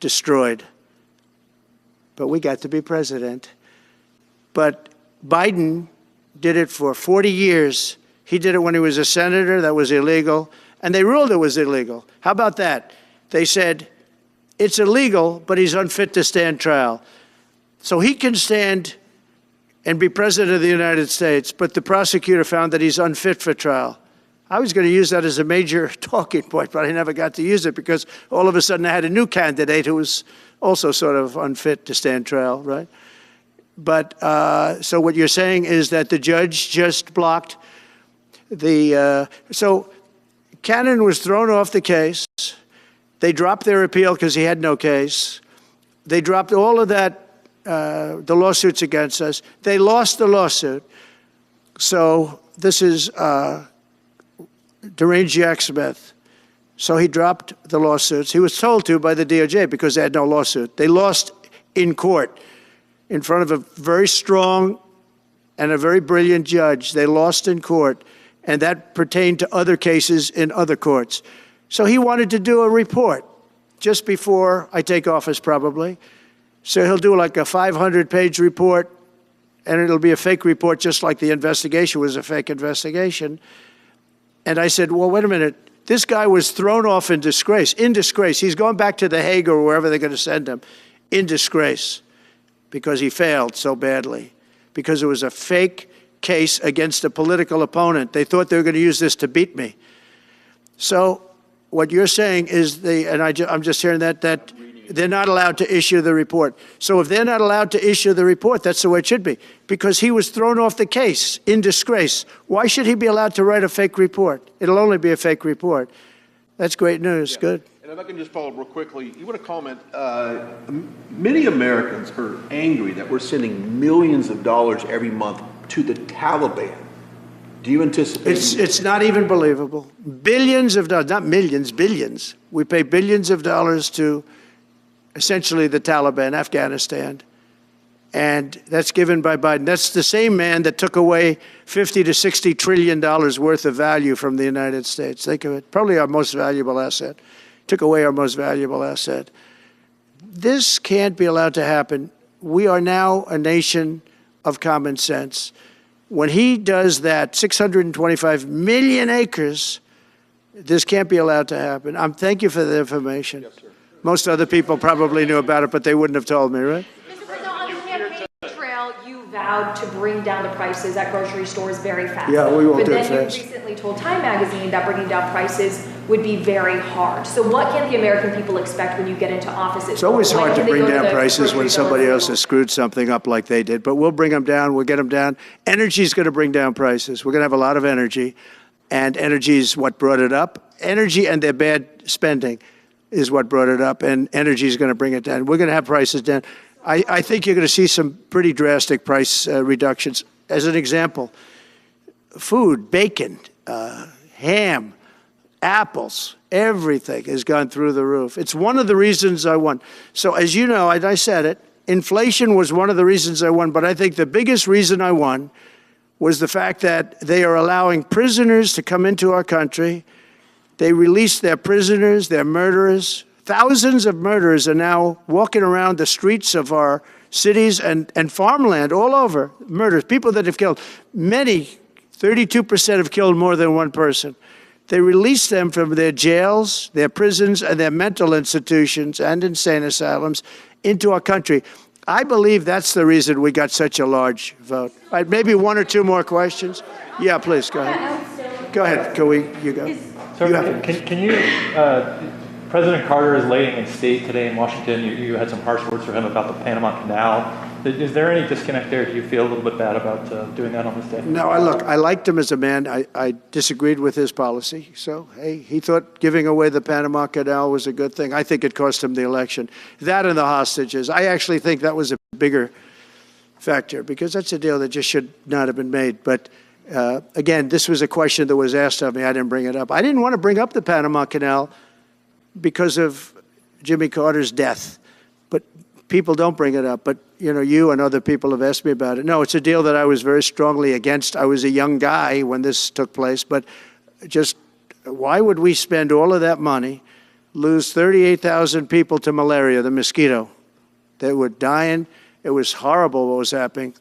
Destroyed. But we got to be president. But Biden did it for 40 years. He did it when he was a senator. That was illegal. And they ruled it was illegal. How about that? They said, it's illegal, but he's unfit to stand trial. So he can stand and be president of the United States, but the prosecutor found that he's unfit for trial. I was going to use that as a major talking point, but I never got to use it because all of a sudden I had a new candidate who was also sort of unfit to stand trial, right? But so what you're saying is that the judge just blocked the, so Cannon was thrown off the case. They dropped their appeal because he had no case. They dropped all of that, the lawsuits against us. They lost the lawsuit. So this is deranged Jack Smith. So he dropped the lawsuits. He was told to by the DOJ because they had no lawsuit. They lost in court in front of a very strong and a very brilliant judge. They lost in court, and that pertained to other cases in other courts. So he wanted to do a report just before I take office, probably. So he'll do like a 500-page report, and it'll be a fake report, just like the investigation was a fake investigation. And I said, well, wait a minute. This guy was thrown off in disgrace. In disgrace. He's going back to The Hague or wherever they're going to send him. In disgrace. Because he failed so badly. Because it was a fake case against a political opponent. They thought they were going to use this to beat me. So what you're saying is I'm just hearing that they're not allowed to issue the report. So if they're not allowed to issue the report, that's the way it should be. Because he was thrown off the case in disgrace. Why should he be allowed to write a fake report? It'll only be a fake report. That's great news. Yeah. Good. And if I can just follow up real quickly, you want to comment, many Americans are angry that we're sending millions of dollars every month to the Taliban. Do you anticipate? It's not even believable. Billions of dollars, not millions, billions. We pay billions of dollars to essentially the Taliban, Afghanistan. And that's given by Biden. That's the same man that took away $50 to $60 trillion worth of value from the United States. Think of it. Probably our most valuable asset. Took away our most valuable asset. This can't be allowed to happen. We are now a nation of common sense. When he does that, 625 million acres, this can't be allowed to happen. Thank you for the information. Yes, sir. Most other people probably knew about it, but they wouldn't have told me, right? Mr. President, on the campaign trail, you vowed to bring down the prices at grocery stores very fast. Yeah, we won't do it But then fast. you recently told Time Magazine that bringing down prices would be very hard. So what can the American people expect when you get into office? It's always hard to bring down prices when somebody else has screwed something up like they did, but we'll bring them down, we'll get them down. Energy is going to bring down prices. We're going to have a lot of energy, and energy is what brought it up. Energy and their bad spending is what brought it up, and energy is going to bring it down. We're going to have prices down. I think you're going to see some pretty drastic price reductions. As an example, food, bacon, ham, apples, everything has gone through the roof. It's one of the reasons I won. So as you know, I said it, inflation was one of the reasons I won, but I think the biggest reason I won was the fact that they are allowing prisoners to come into our country. They released their prisoners, their murderers. Thousands of murderers are now walking around the streets of our cities and farmland all over. Murders, people that have killed. Many, 32% have killed more than one person. They released them from their jails, their prisons, and their mental institutions and insane asylums into our country. I believe that's the reason we got such a large vote. All right, maybe one or two more questions. Yeah, please, go ahead. Go ahead, you go. Sir, can you, President Carter is laying in state today in Washington. You had some harsh words for him about the Panama Canal. Is there any disconnect there? Do you feel a little bit bad about doing that on this day? No, I liked him as a man. I disagreed with his policy. So, hey, he thought giving away the Panama Canal was a good thing. I think it cost him the election. That and the hostages. I actually think that was a bigger factor because that's a deal that just should not have been made. But again, this was a question that was asked of me. I didn't bring it up. I didn't want to bring up the Panama Canal because of Jimmy Carter's death. But people don't bring it up. But, you know, you and other people have asked me about it. No, it's a deal that I was very strongly against. I was a young guy when this took place. But just why would we spend all of that money, lose 38,000 people to malaria, the mosquito? They were dying. It was horrible what was happening.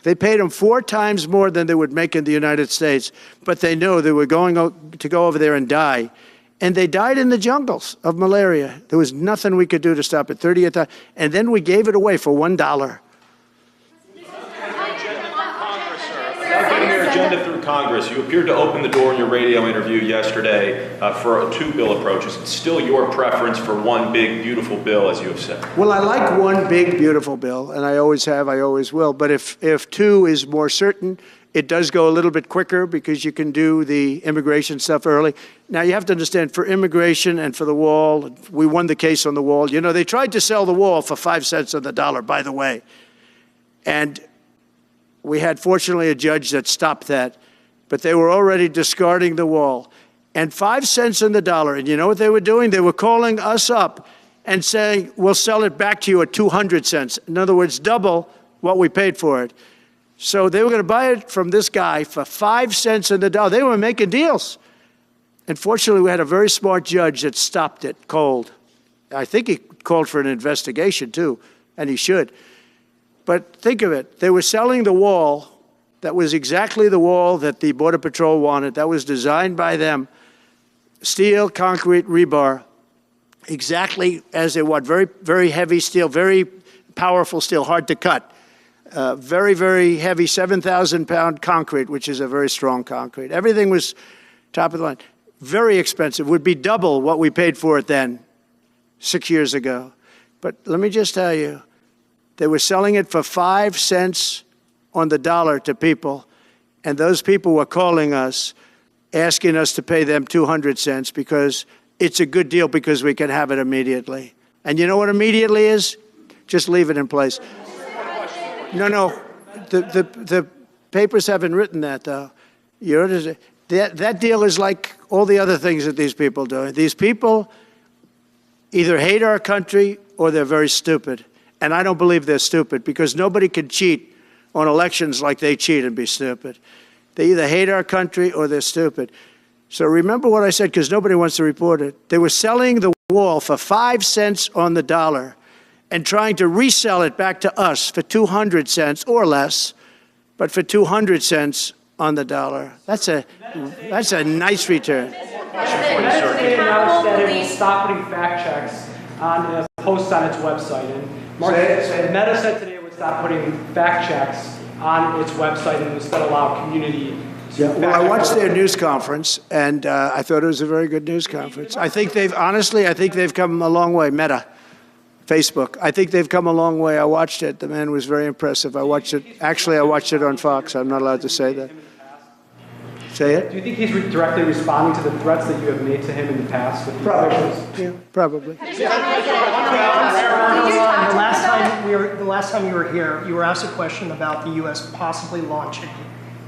They paid them 4 times more than they would make in the United States, but they knew they were going to go over there and die. And they died in the jungles of malaria. There was nothing we could do to stop it. 38,000, and then we gave it away for $1. About getting your agenda through Congress, you appeared to open the door in your radio interview yesterday for 2 bill approaches. It's still your preference for one big, beautiful bill, as you have said. Well, I like one big, beautiful bill, and I always have, I always will. But if 2 is more certain, it does go a little bit quicker because you can do the immigration stuff early. Now, you have to understand, for immigration and for the wall, we won the case on the wall. You know, they tried to sell the wall for 5 cents on the dollar, by the way. And we had, fortunately, a judge that stopped that. But they were already discarding the wall. And 5 cents on the dollar. And you know what they were doing? They were calling us up and saying, we'll sell it back to you at 200 cents. In other words, double what we paid for it. So they were going to buy it from this guy for 5 cents on the dollar. They were making deals. And fortunately, we had a very smart judge that stopped it cold. I think he called for an investigation, too, and he should. But think of it. They were selling the wall that was exactly the wall that the Border Patrol wanted. That was designed by them. Steel, concrete, rebar, exactly as they want. Very, very heavy steel, very powerful steel, hard to cut. Very, very heavy 7,000-pound concrete, which is a very strong concrete. Everything was top of the line. Very expensive. Would be double what we paid for it then, 6 years ago. But let me just tell you, they were selling it for 5 cents on the dollar to people, and those people were calling us, asking us to pay them 200 cents because it's a good deal because we can have it immediately. And you know what immediately is? Just leave it in place. No, the papers haven't written that, though. That deal is like all the other things that these people do. These people either hate our country or they're very stupid. And I don't believe they're stupid because nobody can cheat on elections like they cheat and be stupid. They either hate our country or they're stupid. So remember what I said, because nobody wants to report it. They were selling the wall for 5 cents on the dollar and trying to resell it back to us for 200 cents or less, but for 200 cents on the dollar. That's a nice return. Today announced that it will stop putting fact checks on posts on its website. And Meta said today it would stop putting fact checks on its website and instead allow community. Well, I watched their news conference, and I thought it was a very good news conference. I think they've come a long way. Meta, Facebook. I think they've come a long way. I watched it. The man was very impressive. I watched it on Fox. I'm not allowed to say that. Say it? Do you think he's directly responding to the threats that you have made to him in the past? With Probably. Yeah, probably. The last time you were here, you were asked a question about the U.S. possibly launching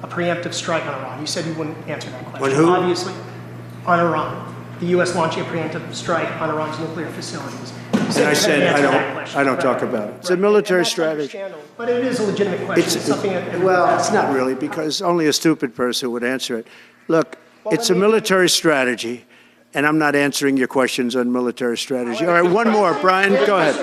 a preemptive strike on Iran. You said you wouldn't answer that question. On who? Obviously, on Iran. The U.S. launching a preemptive strike on Iran's nuclear facilities. And I said I don't talk about it. It's a military strategy. But it is a legitimate question. It's not really, because only a stupid person would answer it. Look, it's a military strategy, and I'm not answering your questions on military strategy. All right, one more. Brian, go ahead.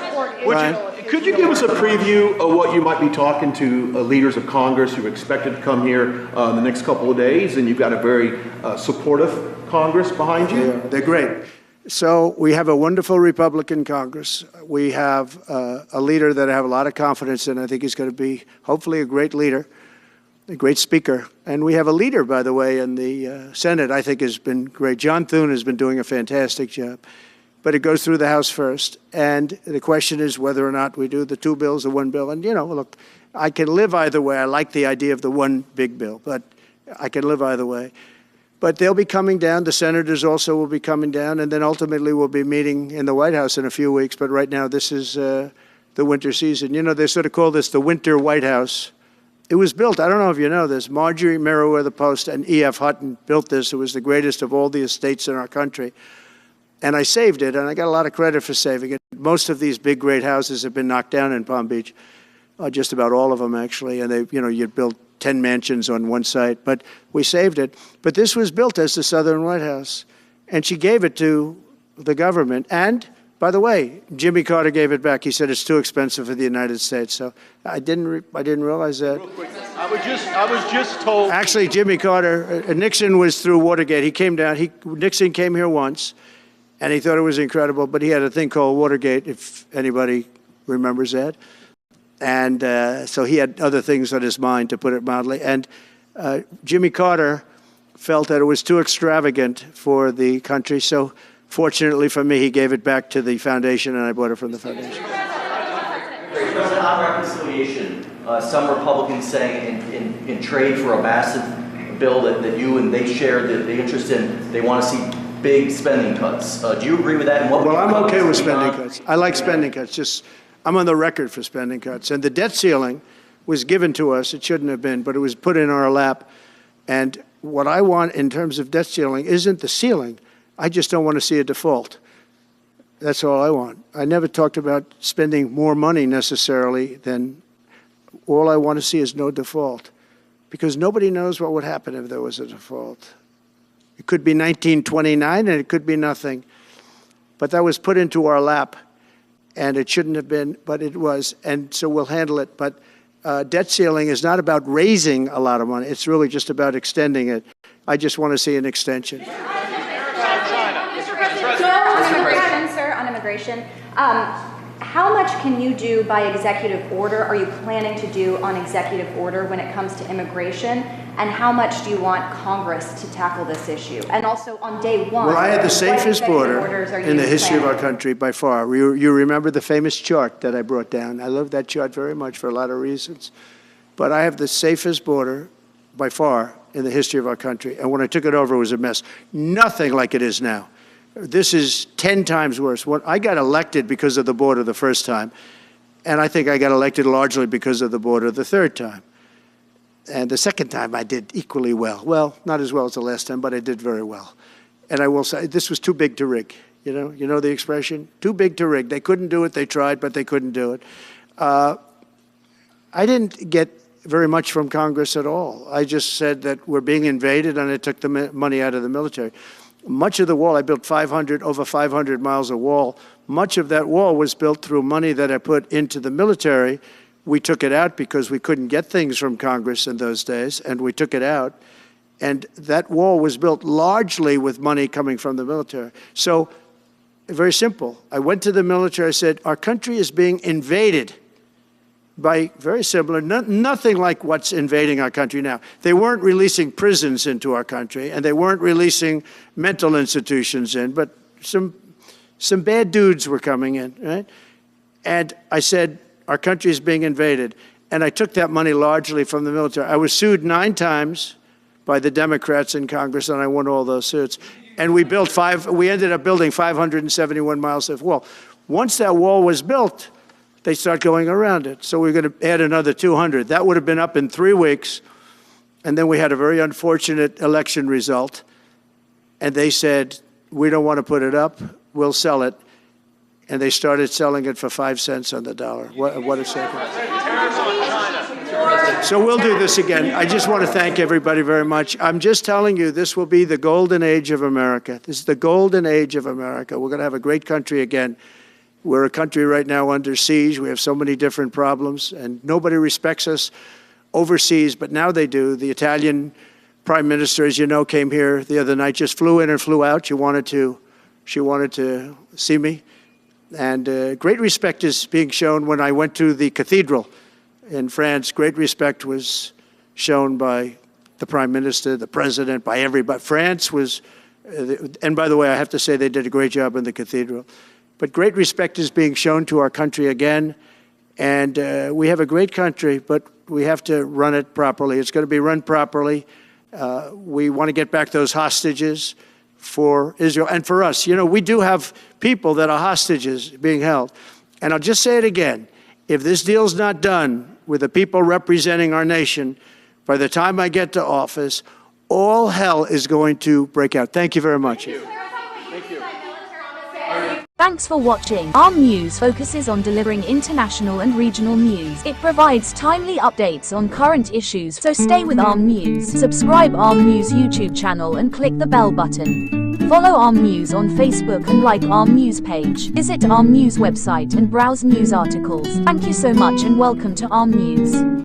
Brian. Could you give us a preview of what you might be talking to leaders of Congress who are expected to come here in the next couple of days? And you've got a very supportive Congress behind you. Yeah, they're great. So we have a wonderful Republican Congress. We have a leader that I have a lot of confidence in. I think he's going to be hopefully a great leader, a great speaker. And we have a leader, by the way, in the Senate I think has been great. John Thune has been doing a fantastic job. But it goes through the House first. And the question is whether or not we do the 2 bills or 1 bill. And, look, I can live either way. I like the idea of the one big bill, but I can live either way. But they'll be coming down. The senators also will be coming down. And then ultimately we'll be meeting in the White House in a few weeks. But right now this is the winter season. They sort of call this the winter White House. It was built, I don't know if you know this, Marjorie Meriwether Post and E.F. Hutton built this. It was the greatest of all the estates in our country. And I saved it, and I got a lot of credit for saving it. Most of these big, great houses have been knocked down in Palm Beach, just about all of them, actually. And they, you'd build 10 mansions on one site, but we saved it. But this was built as the Southern White House, and she gave it to the government. And, by the way, Jimmy Carter gave it back. He said it's too expensive for the United States. So I didn't realize that. Real quick, I was just told. Actually, Jimmy Carter, Nixon was through Watergate. He came down. Nixon came here once. And he thought it was incredible, but he had a thing called Watergate, if anybody remembers that. And so he had other things on his mind, to put it mildly. And Jimmy Carter felt that it was too extravagant for the country. So fortunately for me, he gave it back to the foundation, and I bought it from the foundation. President, on reconciliation, some Republicans saying in trade for a massive bill that you and they share the interest in, they want to see big spending cuts. Do you agree with that? And well, I'm okay with spending cuts. I like spending cuts. I'm on the record for spending cuts. And the debt ceiling was given to us. It shouldn't have been, but it was put in our lap. And what I want in terms of debt ceiling isn't the ceiling. I just don't want to see a default. That's all I want. I never talked about spending more money necessarily than all I want to see is no default. Because nobody knows what would happen if there was a default. It could be 1929 and it could be nothing. But that was put into our lap, and it shouldn't have been, but it was, and so we'll handle it. But debt ceiling is not about raising a lot of money. It's really just about extending it. I just want to see an extension. On immigration, how much can you do by executive order? Are you planning to do on executive order when it comes to immigration? And how much do you want Congress to tackle this issue? And also on day one, well, I had the safest border in the history of our planning? country by far. You remember the famous chart that I brought down. I love that chart very much for a lot of reasons. But I have the safest border by far in the history of our country. And when I took it over, it was a mess. Nothing like it is now. This is 10 times worse. I got elected because of the border the first time, and I think I got elected largely because of the border the third time. And the second time I did equally well. Well, not as well as the last time, but I did very well. And I will say, this was too big to rig. You know the expression? Too big to rig. They couldn't do it. They tried, but they couldn't do it. I didn't get very much from Congress at all. I just said that we're being invaded, and I took the money out of the military. Much of the wall, I built over 500 miles of wall. Much of that wall was built through money that I put into the military. We took it out because we couldn't get things from Congress in those days, and we took it out. And that wall was built largely with money coming from the military. So, very simple. I went to the military, I said, our country is being invaded by very similar, nothing like what's invading our country now. They weren't releasing prisons into our country, and they weren't releasing mental institutions in, but some bad dudes were coming in, right? And I said, our country is being invaded. And I took that money largely from the military. I was sued 9 times by the Democrats in Congress, and I won all those suits. And we ended up building 571 miles of wall. Once that wall was built, they start going around it. So we're going to add another 200. That would have been up in 3 weeks. And then we had a very unfortunate election result. And they said, we don't want to put it up. We'll sell it. And they started selling it for 5 cents on the dollar. What a second. So we'll do this again. I just want to thank everybody very much. I'm just telling you, this will be the golden age of America. This is the golden age of America. We're going to have a great country again. We're a country right now under siege. We have so many different problems, and nobody respects us overseas, but now they do. The Italian prime minister, as you know, came here the other night, just flew in and flew out. She wanted to see me. And great respect is being shown. When I went to the cathedral in France, great respect was shown by the prime minister, the president, by everybody. France was, and by the way, I have to say they did a great job in the cathedral. But great respect is being shown to our country again, and we have a great country, but we have to run it properly. It's going to be run properly. We want to get back those hostages for Israel and for us. You know, we do have people that are hostages being held. And I'll just say it again. If this deal's not done with the people representing our nation, by the time I get to office, all hell is going to break out. Thank you very much. Thank you. Thank you. Thanks for watching. Arm News focuses on delivering international and regional news. It provides timely updates on current issues, so stay with Arm News. Subscribe Arm News YouTube channel and click the bell button. Follow Arm News on Facebook and like Arm News page. Visit Arm News website and browse news articles. Thank you so much and welcome to Arm News.